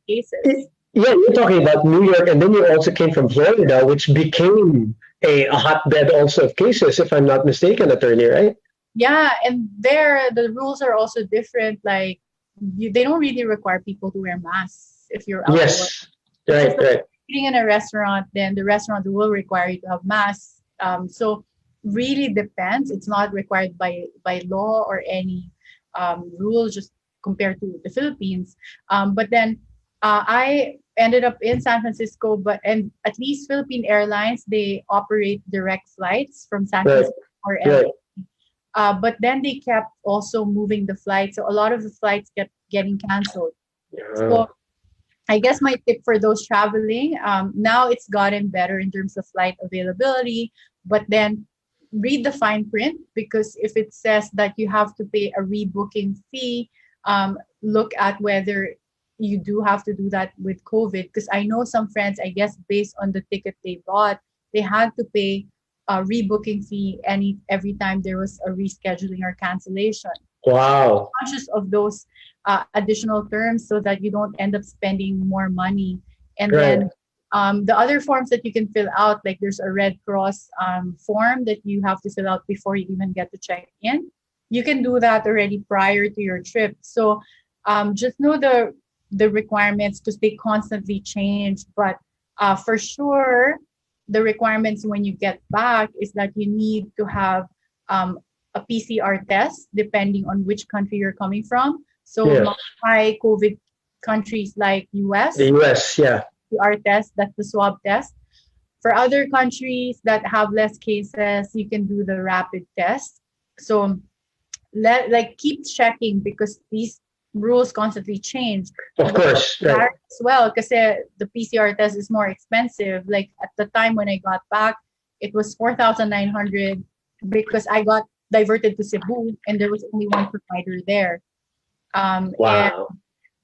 cases.
Yeah, you're talking about New York, and then you also came from Florida, which became a hotbed also of cases, if I'm not mistaken, Attorney, right?
Yeah, and there the rules are also different. Like they don't really require people to wear masks if you're out.
Yes, right.
Eating in a restaurant, then the restaurant will require you to have masks. So really depends. It's not required by law or any rule, just compared to the Philippines. But then I ended up in San Francisco, and at least Philippine Airlines, they operate direct flights from San Francisco or LA. But then they kept also moving the flights. So a lot of the flights kept getting canceled. So I guess my tip for those traveling, now it's gotten better in terms of flight availability, but then read the fine print, because if it says that you have to pay a rebooking fee, look at whether you do have to do that with COVID. Because I know some friends, I guess based on the ticket they bought, they had to pay a rebooking fee every time there was a rescheduling or cancellation.
Wow.
Conscious of those additional terms so that you don't end up spending more money. And
Right.
then the other forms that you can fill out, like there's a Red Cross form that you have to fill out before you even get to check in. You can do that already prior to your trip. So just know the requirements, because they constantly change. But for sure, the requirements when you get back is that you need to have a PCR test depending on which country you're coming from. So
Yes.
high COVID countries like US,
The US, yeah.
PCR test, that's the swab test. For other countries that have less cases, you can do the rapid test. So keep checking, because these rules constantly change.
Of course. Right.
As well, because the PCR test is more expensive. Like at the time when I got back, it was 4,900 because I got diverted to Cebu and there was only one provider there. And
Wow.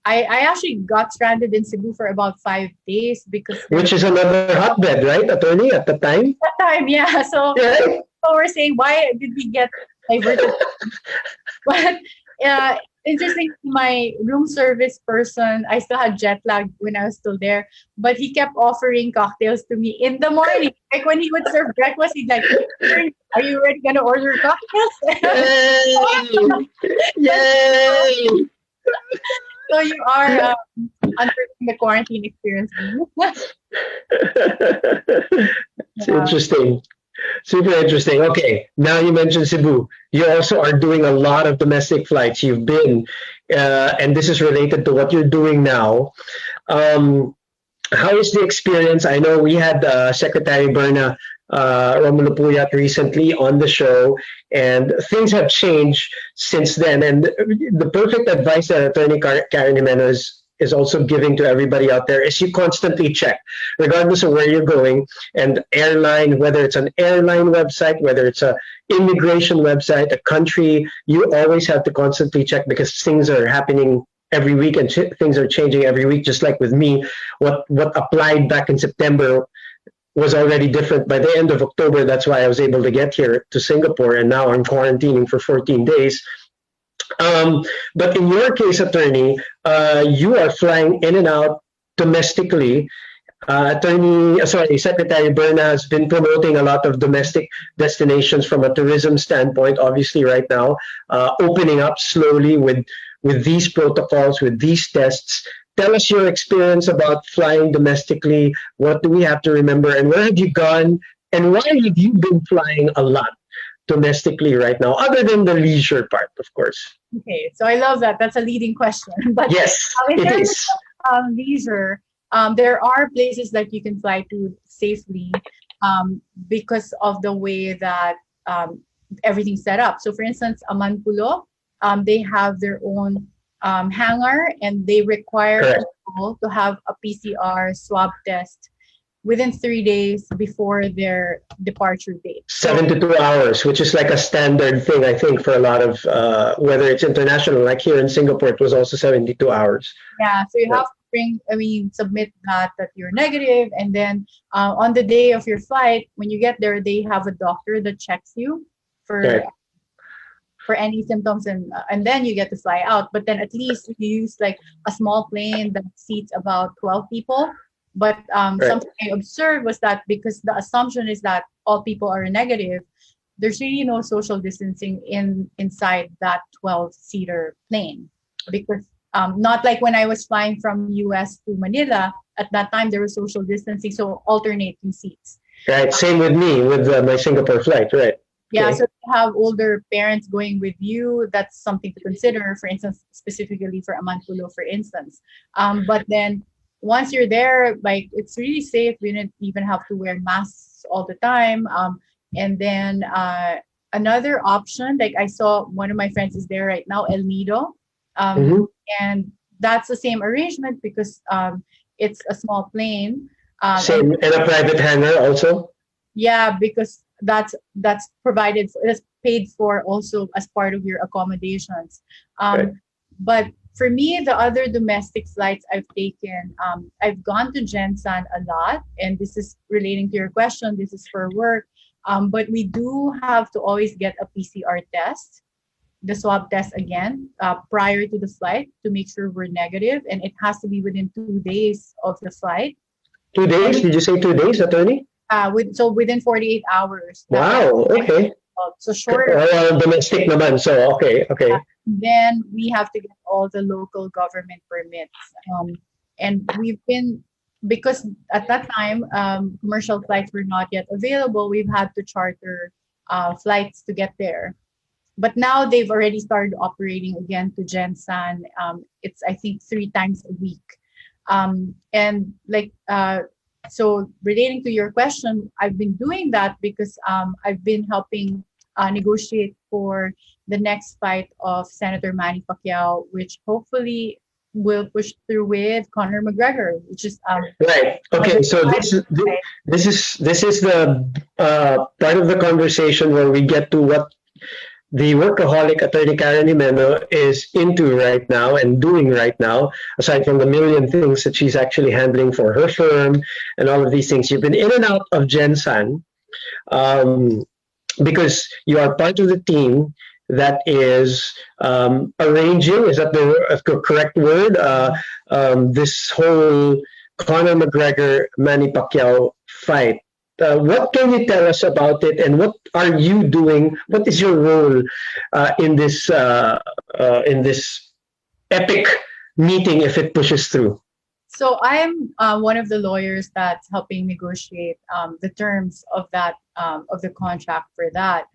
I actually got stranded in Cebu for about 5 days because
Which is another hotbed, right, attorney, at the time?
that time, yeah. So
Yeah.
people were saying, why did we get diverted? But interesting, my room service person, I still had jet lag when I was still there, but he kept offering cocktails to me in the morning. Like when he would serve breakfast, he'd like, are you ready gonna order cocktails?
Yay! Yay!
So you are under the quarantine experience.
It's interesting. Super interesting. Okay, now you mentioned Cebu. You also are doing a lot of domestic flights. You've been, and this is related to what you're doing now. How is the experience? I know we had Secretary Berna Romulo Puyat recently on the show, and things have changed since then. And the perfect advice that Attorney Karen Jimeno is also giving to everybody out there is you constantly check, regardless of where you're going, and airline, whether it's an airline website, whether it's a immigration website, a country, you always have to constantly check, because things are happening every week and things are changing every week. Just like with me, what applied back in September was already different by the end of October. That's why I was able to get here to Singapore, and now I'm quarantining for 14 days. But in your case, attorney, you are flying in and out domestically. Secretary Berna has been promoting a lot of domestic destinations from a tourism standpoint, obviously right now, opening up slowly with these protocols, with these tests. Tell us your experience about flying domestically. What do we have to remember, and where have you gone, and why have you been flying a lot domestically right now, other than the leisure part, of course?
Okay, so I love that. That's a leading question. But
Yes,
in
it
terms
is.
of leisure, there are places that you can fly to safely because of the way that everything's set up. So, for instance, Amanpulo, they have their own hangar, and they require
Correct.
people to have a PCR swab test within 3 days before their departure date.
72 hours, which is like a standard thing, I think, for a lot of, whether it's international, like here in Singapore, it was also 72 hours.
Yeah, so you have to submit that you're negative, and then on the day of your flight, when you get there, they have a doctor that checks you for
Right.
for any symptoms, and then you get to fly out. But then at least you use like a small plane that seats about 12 people. But something I observed was that because the assumption is that all people are negative, there's really no social distancing inside that 12-seater plane. Because not like when I was flying from US to Manila, at that time there was social distancing, so alternating seats.
Right. Same with me, with my Singapore flight, right?
Yeah,
Okay.
so if you have older parents going with you, that's something to consider, for instance, specifically for Amanpulo, for instance. But then once you're there, like it's really safe. We didn't even have to wear masks all the time. And then another option, like I saw one of my friends is there right now, El Nido.
Mhm.
And that's the same arrangement because it's a small plane.
Same, and a private hangar also?
Yeah, because that's provided for, that's paid for also as part of your accommodations.
Right.
But for me, the other domestic flights I've taken, I've gone to Jensan a lot, and this is relating to your question. This is for work, but we do have to always get a PCR test, the swab test again, prior to the flight to make sure we're negative, and it has to be within 2 days of the flight.
2 days? Did you say 2 days, attorney?
So within 48 hours.
Wow, okay.
So shorter.
Domestic naman, so okay.
Then we have to get all the local government permits. And we've been, because at that time, commercial flights were not yet available, we've had to charter flights to get there. But now they've already started operating again to Jensan. It's, I think, 3 times a week. And so relating to your question, I've been doing that because I've been helping negotiate for the next fight of Senator Manny Pacquiao, which hopefully will push through with Conor McGregor, which is
right. Okay, so this is the part of the conversation where we get to what the workaholic attorney Karen Jimeno is into right now and doing right now, aside from the million things that she's actually handling for her firm and all of these things. You've been in and out of Jensan because you are part of the team that is arranging, is that the correct word? This whole Conor McGregor Manny Pacquiao fight. What can you tell us about it, and what are you doing? What is your role in this epic meeting if it pushes through?
So I'm one of the lawyers that's helping negotiate the terms of that of the contract for that.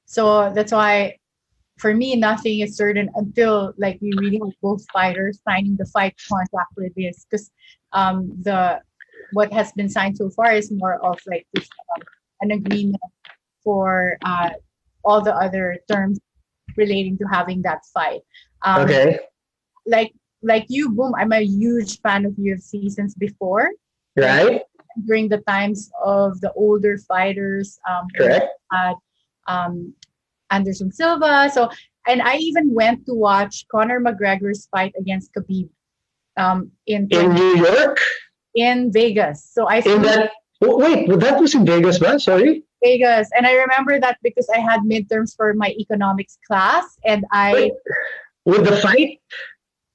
So that's why, for me, nothing is certain until like we really have both fighters signing the fight contract for this, because what has been signed so far is more of like this, an agreement for all the other terms relating to having that fight.
Okay.
Like you, Boom, I'm a huge fan of UFC since before.
Right.
Like, during the times of the older fighters.
Correct.
Had Anderson Silva. So, and I even went to watch Conor McGregor's fight against Khabib in
New York.
In Vegas. So I
in that. Wait, that was in Vegas, right? Sorry.
Vegas, and I remember that because I had midterms for my economics class, and
with the fight.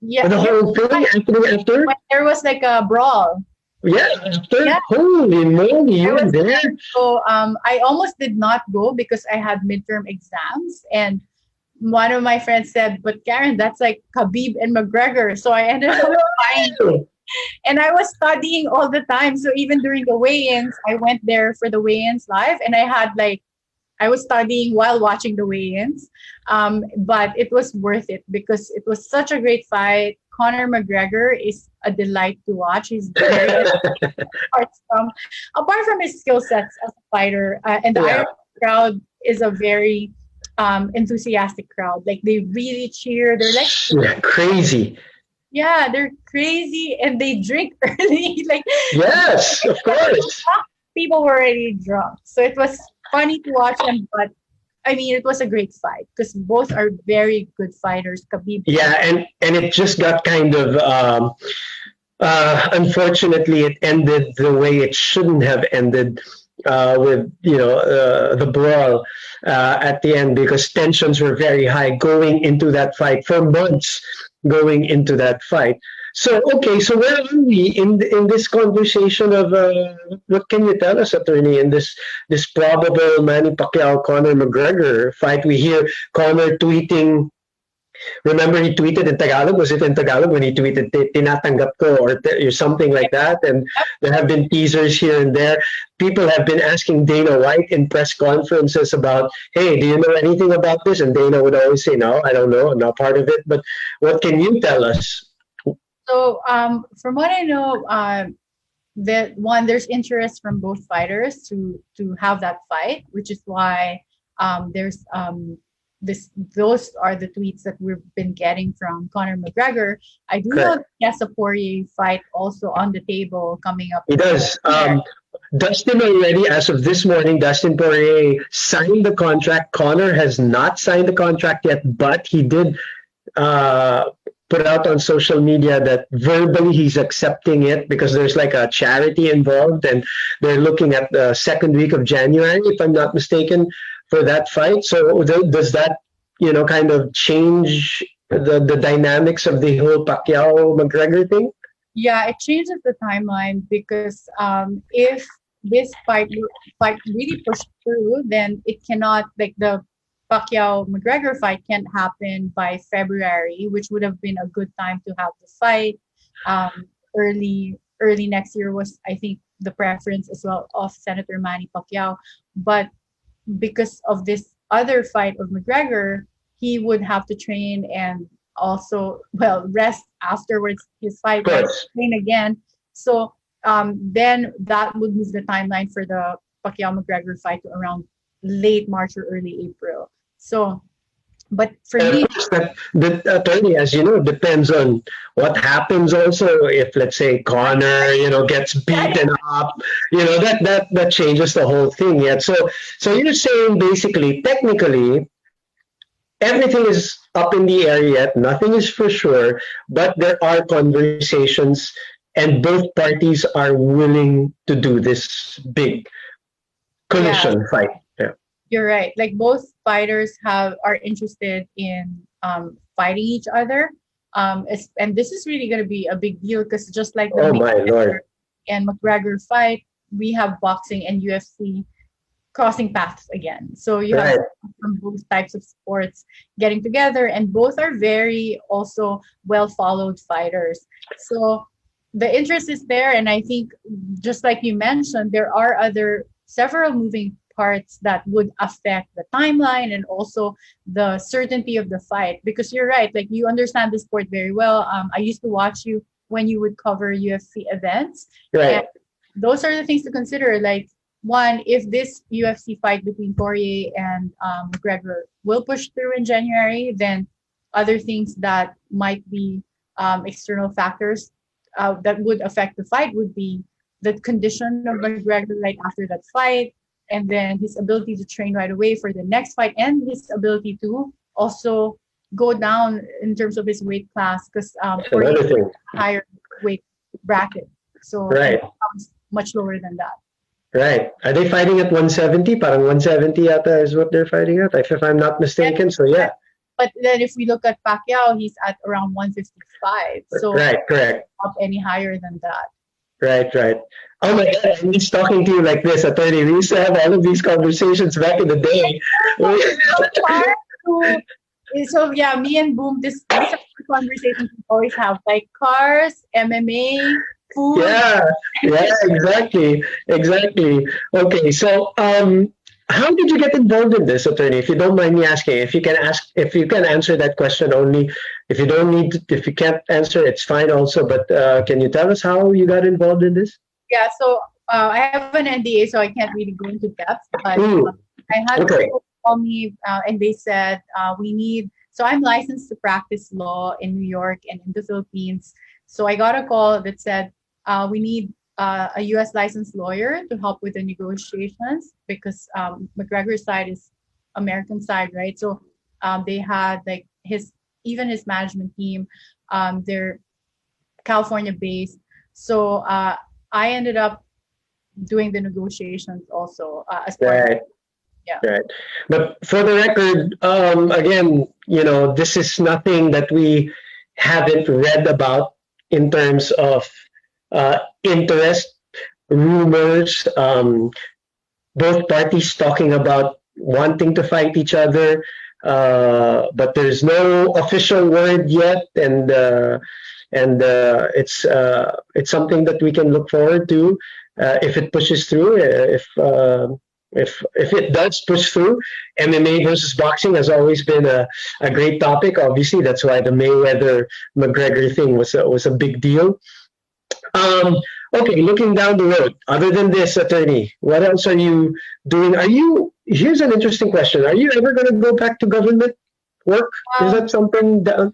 Yeah,
with the whole thing after.
When there was like a brawl.
Yeah, after. Yeah. Holy moly, you were there.
So I almost did not go because I had midterm exams, and one of my friends said, "But Karen, that's like Khabib and McGregor." So I ended up buying. And I was studying all the time. So even during the weigh-ins, I went there for the weigh-ins live, and I was studying while watching the weigh-ins. But it was worth it because it was such a great fight. Conor McGregor is a delight to watch. He's very apart from his skill sets as a fighter, and the Irish crowd is a very enthusiastic crowd. Like they really cheer. They're like
crazy.
Yeah, they're crazy and they drink early. Like
yes, of course.
People were already drunk, so it was funny to watch them. But I mean, it was a great fight because both are very good fighters. Khabib.
Yeah, and it just got kind of unfortunately, it ended the way it shouldn't have ended. With the brawl at the end, because tensions were very high going into that fight for months. Going into that fight. So okay, so where are we in this conversation of what can you tell us, attorney, in this probable Manny Pacquiao Conor McGregor fight? We hear Conor tweeting. Remember, he tweeted in Tagalog. Was it in Tagalog when he tweeted "tinatanggap ko" or something like that? And there have been teasers here and there. People have been asking Dana White in press conferences about, "Hey, do you know anything about this?" And Dana would always say, "No, I don't know. I'm not part of it." But what can you tell us?
So, from what I know, there's interest from both fighters to have that fight, which is why there's those are the tweets that we've been getting from Conor McGregor. I do know that he has a Poirier fight also on the table coming up.
He does. Dustin already, as of this morning, Dustin Poirier signed the contract. Conor has not signed the contract yet, but he did put out on social media that verbally he's accepting it because there's like a charity involved, and they're looking at the second week of January, if I'm not mistaken, for that fight. So does that, kind of change the dynamics of the whole Pacquiao-McGregor thing?
Yeah, it changes the timeline because if this fight really pushed through, then it cannot, like the Pacquiao-McGregor fight can't happen by February, which would have been a good time to have the fight. Early next year was, I think, the preference as well of Senator Manny Pacquiao. But because of this other fight of McGregor, he would have to train and also, rest afterwards his fight, right? Train again. So then that would move the timeline for the Pacquiao-McGregor fight to around late March or early April. So, but for me,
the attorney, as you know, depends on what happens. Also, if let's say Conor, gets beaten up, that changes the whole thing. Yet, so you're saying basically, technically, everything is up in the air yet. Nothing is for sure, but there are conversations, and both parties are willing to do this big collision fight. Yeah.
You're right. Like both fighters are interested in fighting each other, and this is really going to be a big deal because just like the McGregor and McGregor fight, we have boxing and UFC crossing paths again. So you have from both types of sports getting together, and both are very also well followed fighters. So the interest is there, and I think just like you mentioned, there are several moving parts that would affect the timeline and also the certainty of the fight. Because you're right, like you understand the sport very well. I used to watch you when you would cover UFC events.
Right.
And those are the things to consider. Like one, if this UFC fight between Poirier and McGregor will push through in January, then other things that might be external factors that would affect the fight would be the condition of McGregor right after that fight, and then his ability to train right away for the next fight, and his ability to also go down in terms of his weight class, because Poirier is a higher weight bracket, so it becomes much lower than that.
Right. Are they fighting at 170? Parang 170 yata is what they're fighting at, if I'm not mistaken. So yeah.
But then if we look at Pacquiao, he's at around 155. So
correct.
Up any higher than that.
Right. Oh my God, I'm just talking to you like this, attorney. We used to have all of these conversations back in the day.
So yeah, me and Boom, these are the conversations we always have, like cars, MMA, food. Yeah,
exactly. Okay, so how did you get involved in this, attorney? If you don't mind me asking, if you can answer that question only. If you don't need to, if you can't answer, it's fine also. But can you tell us how you got involved in this?
Yeah, so I have an NDA, so I can't really go into depth. But I had people call me, and they said we need. So I'm licensed to practice law in New York and in the Philippines. So I got a call that said we need a U.S. licensed lawyer to help with the negotiations, because McGregor's side is American side, right? So they had like his management team, they're California based. So I ended up doing the negotiations also as part of. Yeah.
Right. But for the record, again, this is nothing that we haven't read about in terms of interest, rumors, both parties talking about wanting to fight each other, but there's no official word yet, and it's something that we can look forward to if it pushes through. If it does push through, MMA versus boxing has always been a great topic. Obviously, that's why the Mayweather-McGregor thing was a big deal. Okay, looking down the road, other than this, attorney, what else are you doing? Are you here's an interesting question. Are you ever going to go back to government work? Is that something that...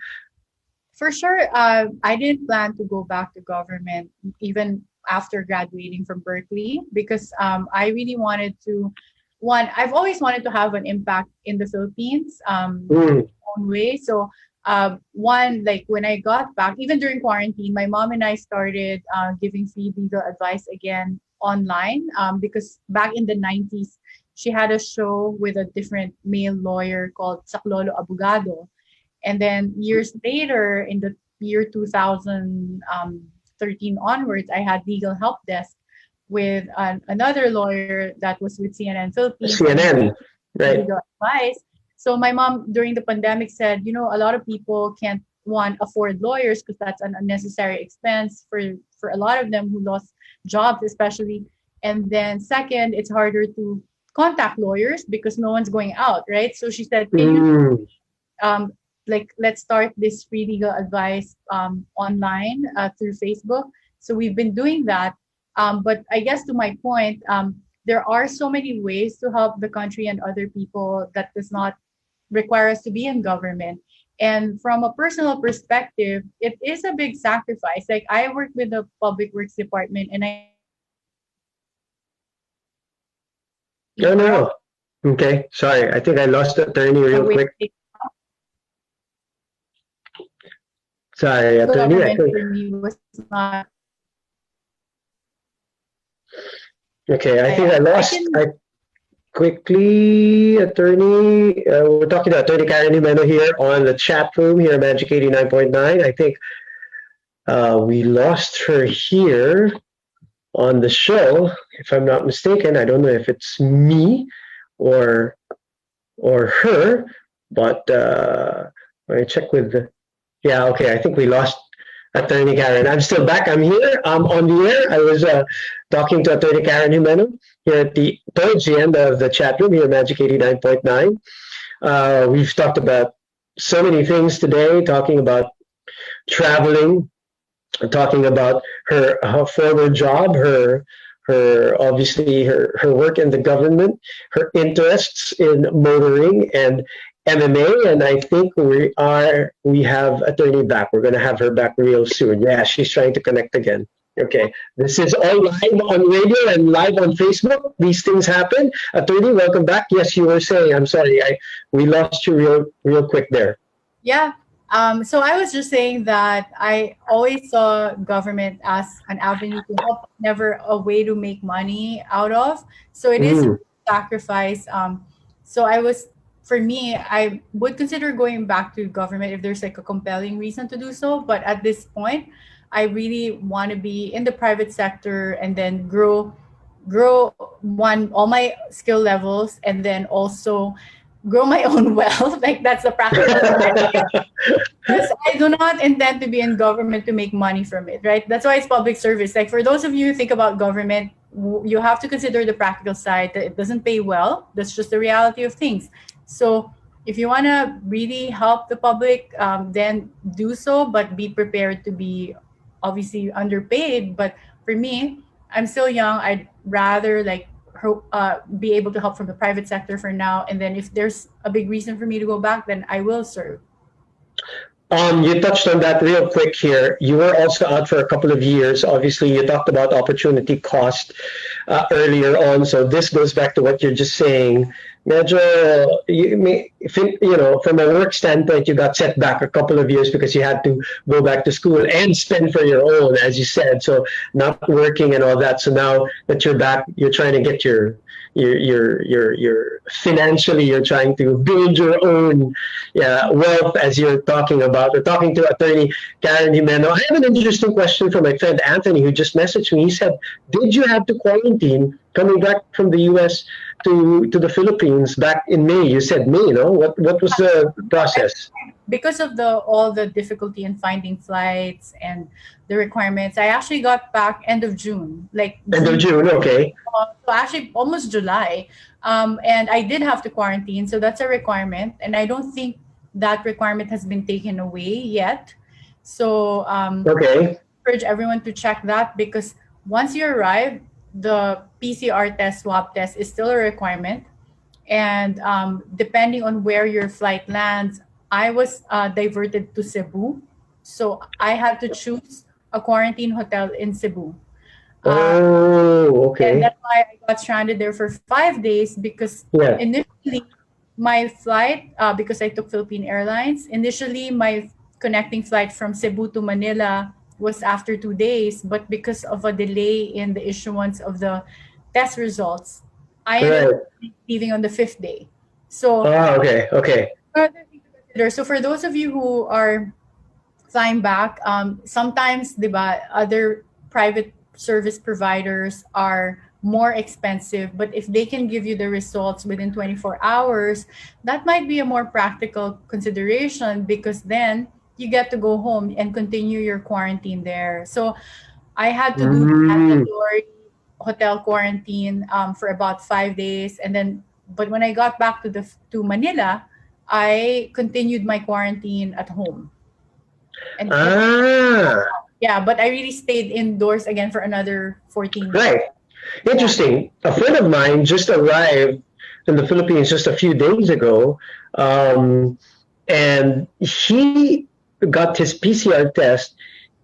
For sure, I didn't plan to go back to government even after graduating from Berkeley because I really wanted to. One, I've always wanted to have an impact in the Philippines, in my own way. So, one, like when I got back, even during quarantine, my mom and I started giving free legal advice again online because back in the 90s, she had a show with a different male lawyer called Saklolo Abogado. And then years later, in the year 2013 onwards, I had legal help desk with another lawyer that was with CNN Philippines.
CNN, right?
Legal advice. So my mom during the pandemic said, a lot of people can't afford lawyers because that's an unnecessary expense for a lot of them who lost jobs, especially. And then second, it's harder to contact lawyers because no one's going out, right? So she said, can you let's start this free legal advice online through Facebook. So we've been doing that. But I guess to my point, there are so many ways to help the country and other people that does not require us to be in government. And from a personal perspective, it is a big sacrifice. Like I work with the Public Works Department and I...
No. Okay, sorry. I think I lost the attorney real quick. Sorry, attorney. I think...
for me was not...
Okay, I think I lost. Quickly, attorney. We're talking to attorney Karen Jimeno here on the chat room here at Magic 89.9. I think we lost her here on the show, if I'm not mistaken. I don't know if it's me or her, but let me check with the... Yeah, okay, I think we lost attorney Karen. I'm still back. I'm here. I'm on the air. I was talking to attorney Karen Jimeno here towards the end of the chat room here at Magic 89.9. We've talked about so many things today, talking about traveling, talking about her former job, her obviously her work in the government, her interests in motoring and MMA, and I think we have attorney back. We're going to have her back real soon. Yeah, she's trying to connect again. Okay, this is all live on radio and live on Facebook. These things happen. Attorney, welcome back. Yes, you were saying. I'm sorry, we lost you real quick there.
Yeah. So I was just saying that I always saw government as an avenue to help, never a way to make money out of. So it is a sacrifice. So for me, I would consider going back to government if there's like a compelling reason to do so. But at this point, I really want to be in the private sector and then grow all my skill levels and then also grow my own wealth. Like that's the practical side. Because I do not intend to be in government to make money from it, right? That's why it's public service. Like for those of you who think about government, you have to consider the practical side that it doesn't pay well. That's just the reality of things. So if you want to really help the public, then do so, but be prepared to be obviously underpaid. But for me, I'm still young. I'd rather be able to help from the private sector for now. And then if there's a big reason for me to go back, then I will serve.
You touched on that real quick here. You were also out for a couple of years. Obviously, you talked about opportunity cost earlier on. So this goes back to what you're just saying. Medyo, from a work standpoint, you got set back a couple of years because you had to go back to school and spend for your own, as you said. So not working and all that. So now that you're back, you're trying to get your financially, you're trying to build your own wealth, as you're talking about. We're talking to attorney Karen Jimeno. I have an interesting question from my friend Anthony, who just messaged me. He said, did you have to quarantine coming back from the US to the Philippines back in May? You said May, no? What was the process?
Because of all the difficulty in finding flights and the requirements, I actually got back end of June.
End of June, okay.
So actually almost July. And I did have to quarantine, so that's a requirement. And I don't think that requirement has been taken away yet. So
okay.
I encourage everyone to check that, because once you arrive, the PCR test, swab test is still a requirement. And depending on where your flight lands, I was diverted to Cebu. So I had to choose a quarantine hotel in Cebu. Uh,
Oh,
and
okay.
that's why I got stranded there for 5 days because
Yeah.
initially my flight, because I took Philippine Airlines, initially my connecting flight from Cebu to Manila was after 2 days, but because of a delay in the issuance of the test results, I ended up
Right.
leaving on the fifth day. So
Oh, okay. Okay.
another thing to consider. So for those of you who are flying back, sometimes, diba, other private service providers are more expensive, but if they can give you the results within 24 hours, that might be a more practical consideration because then you get to go home and continue your quarantine there. So I had to do the
Mm.
mandatory hotel quarantine for about 5 days, and then but when I got back to Manila, I continued my quarantine at home and kept
Ah,
yeah, but I really stayed indoors again for another 14 days.
right.
Yeah.
Interesting. A friend of mine just arrived in the Philippines just a few days ago, and he got his PCR test.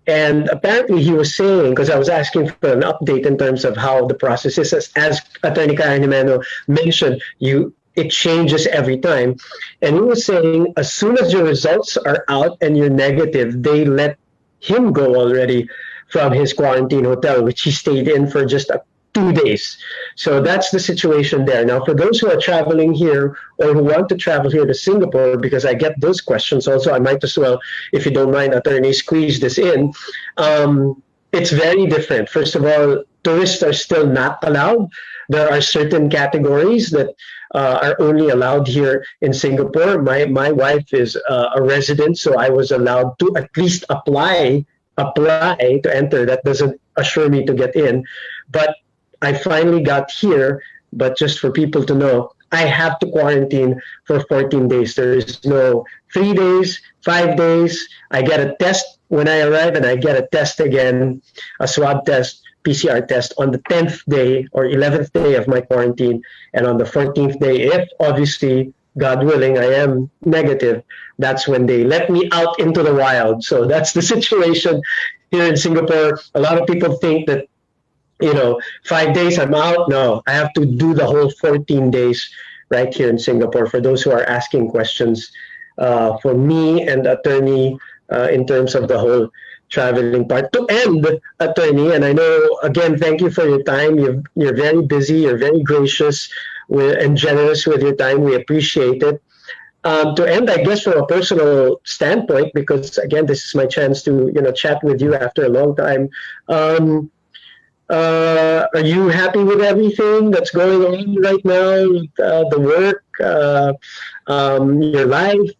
And apparently, he was saying, because I was asking for an update in terms of how the process is, as Attorney Karen Jimeno mentioned, it changes every time. And he was saying, as soon as your results are out and you're negative, they let him go already from his quarantine hotel, which he stayed in for just 2 days. So that's the situation there. Now, for those who are traveling here or who want to travel here to Singapore, because I get those questions also, I might as well, if you don't mind, attorney, squeeze this in. It's very different. First of all, tourists are still not allowed. There are certain categories that are only allowed here in Singapore. My wife is a resident, so I was allowed to at least apply to enter. That doesn't assure me to get in, but I finally got here. But just for people to know, I have to quarantine for 14 days. There is no 3 days, 5 days. I get a test when I arrive, and I get a test again, a swab test, PCR test on the 10th day or 11th day of my quarantine. And on the 14th day, if obviously, God willing, I am negative, that's when they let me out into the wild. So that's the situation here in Singapore. A lot of people think that 5 days I'm out. No, I have to do the whole 14 days right here in Singapore. For those who are asking questions, for me and attorney, in terms of the whole traveling part. To end, attorney, and I know again, thank you for your time. You're very busy. You're very gracious and generous with your time. We appreciate it. To end, I guess from a personal standpoint, because again, this is my chance to chat with you after a long time. Um, are you happy with everything that's going on right now? The work, your life,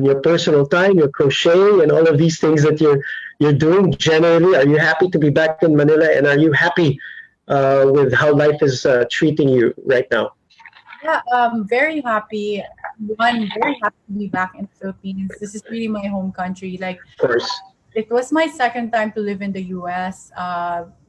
your personal time, your crochet, and all of these things that you're doing. Generally, are you happy to be back in Manila? And are you happy with how life is treating you right now?
Yeah, very happy. One, very happy to be back in the Philippines. This is really my home country. Like,
Of course,
it was my second time to live in the US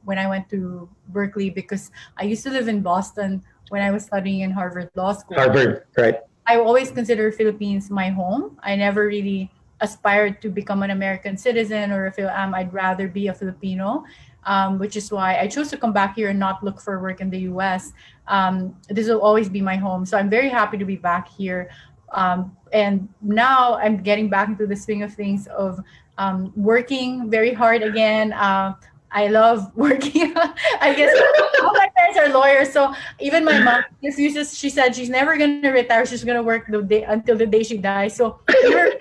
when I went to Berkeley because I used to live in Boston when I was studying in Harvard Law School.
Harvard, right?
I always consider Philippines my home. I never really aspired to become an American citizen or if I'd rather be a Filipino, which is why I chose to come back here and not look for work in the US. This will always be my home. So I'm very happy to be back here. And now I'm getting back into the swing of things of working very hard again. I love working. I guess all my parents are lawyers, so even my mom refuses. She said she's never gonna retire. She's gonna work the day until the day she dies. So we're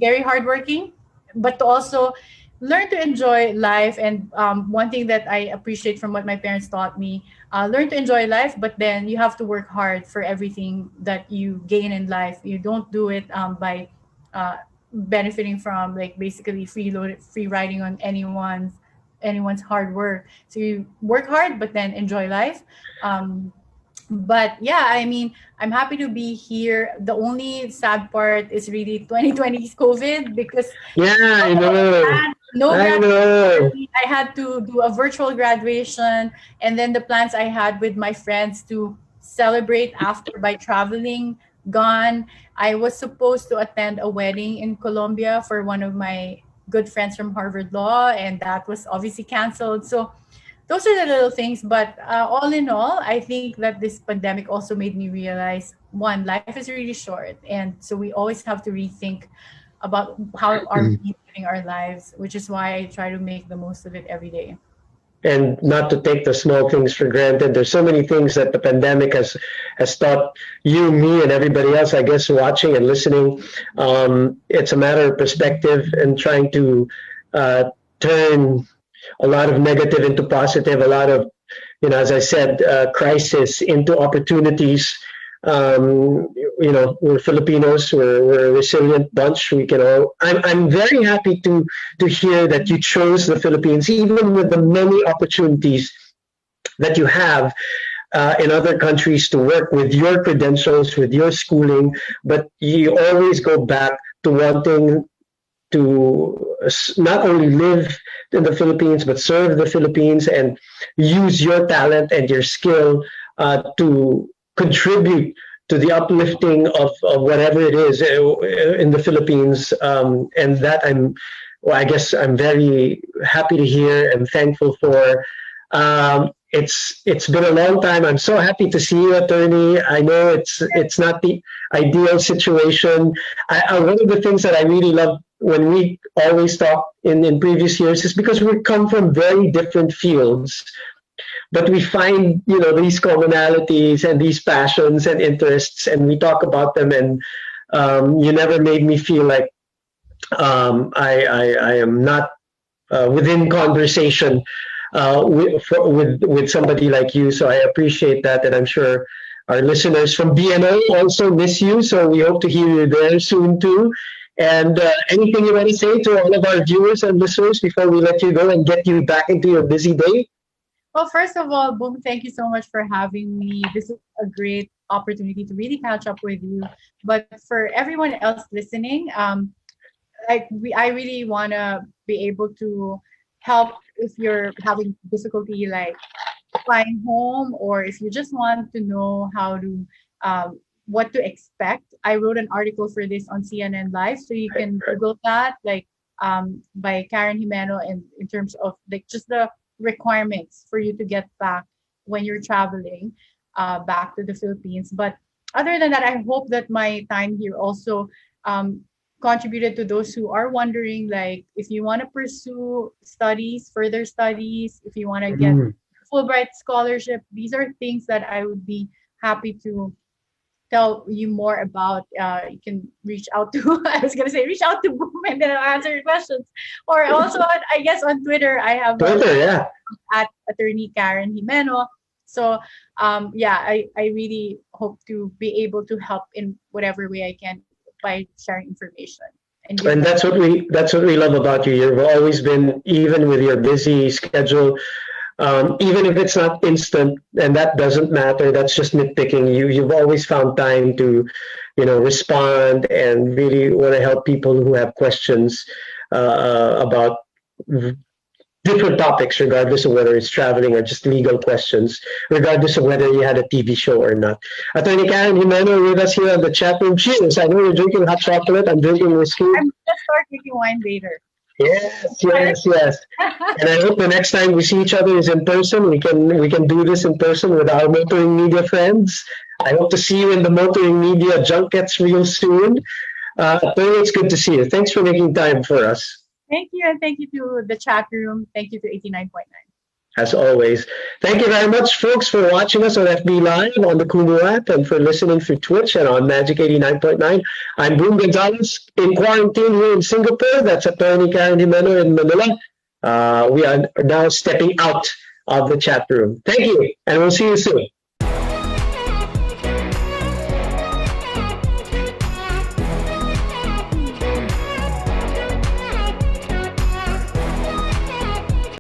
very hardworking, but to also learn to enjoy life. And one thing that I appreciate from what my parents taught me, learn to enjoy life, but then you have to work hard for everything that you gain in life. You don't do it by benefiting from like basically free riding on anyone's hard work. So you work hard, but then enjoy life. Um, but yeah, I mean, I'm happy to be here. The only sad part is really 2020's COVID because
Yeah, I know.
no
I
grad.
know.
I had to do a virtual graduation, and then the plans I had with my friends to celebrate after by traveling, gone. I was supposed to attend a wedding in Colombia for one of my good friends from Harvard Law, and that was obviously canceled. So those are the little things. But all in all, I think that this pandemic also made me realize one, life is really short. And so we always have to rethink about how are we living our lives, which is why I try to make the most of it every day.
And not to take the small things for granted. There's so many things that the pandemic has taught you, me, and everybody else, I guess, watching and listening. It's a matter of perspective and trying to turn a lot of negative into positive, a lot of, as I said, crisis into opportunities. We're Filipinos. We're a resilient bunch. We can all. I'm very happy to hear that you chose the Philippines, even with the many opportunities that you have in other countries to work with your credentials, with your schooling. But you always go back to wanting to not only live in the Philippines but serve the Philippines and use your talent and your skill to contribute to the uplifting of whatever it is in the Philippines, and that I guess I'm very happy to hear and thankful for. It's been a long time. I'm so happy to see you, attorney. I know it's not the ideal situation. One of the things that I really love when we always talk in previous years is because we come from very different fields. But we find, these commonalities and these passions and interests, and we talk about them. And you never made me feel like I am not within conversation with somebody like you. So I appreciate that, and I'm sure our listeners from BNO also miss you. So we hope to hear you there soon too. And anything you want to say to all of our viewers and listeners before we let you go and get you back into your busy day?
Well, first of all, Boom, thank you so much for having me. This is a great opportunity to really catch up with you. But for everyone else listening, I really want to be able to help if you're having difficulty like flying home, or if you just want to know how to what to expect. I wrote an article for this on CNN Live, so you can Google that, by Karen Jimeno, and in terms of just the requirements for you to get back when you're traveling back to the Philippines. But other than that, I hope that my time here also contributed to those who are wondering, if you want to pursue further studies, if you want to get Fulbright scholarship, these are things that I would be happy to tell you more about. You can reach out to, I was going to say, reach out to Boom, and then I'll answer your questions. Or also, I guess on Twitter, I have at attorney Karen Jimeno. So, I really hope to be able to help in whatever way I can by sharing information.
And that's what we love about you. You've always been, even with your busy schedule, even if it's not instant, and that doesn't matter, that's just nitpicking. You've always found time to, respond and really want to help people who have questions about different topics, regardless of whether it's traveling or just legal questions, regardless of whether you had a TV show or not. Attorney Karen Jimeno with us here on the chat room. Cheers. I know you're drinking hot chocolate. I'm drinking whiskey.
I'm going to start drinking wine later.
Yes. And I hope the next time we see each other is in person. We can do this in person with our motoring media friends. I hope to see you in the motoring media junkets real soon. It's good to see you. Thanks for making time for us.
Thank you, and thank you to the chat room. Thank you to 89.9.
As always. Thank you very much, folks, for watching us on FB Live, on the Kumu app, and for listening through Twitch and on Magic 89.9. I'm Boom Gonzalez in quarantine here in Singapore. That's attorney Karen Jimeno in Manila. We are now stepping out of the chat room. Thank you, and we'll see you soon.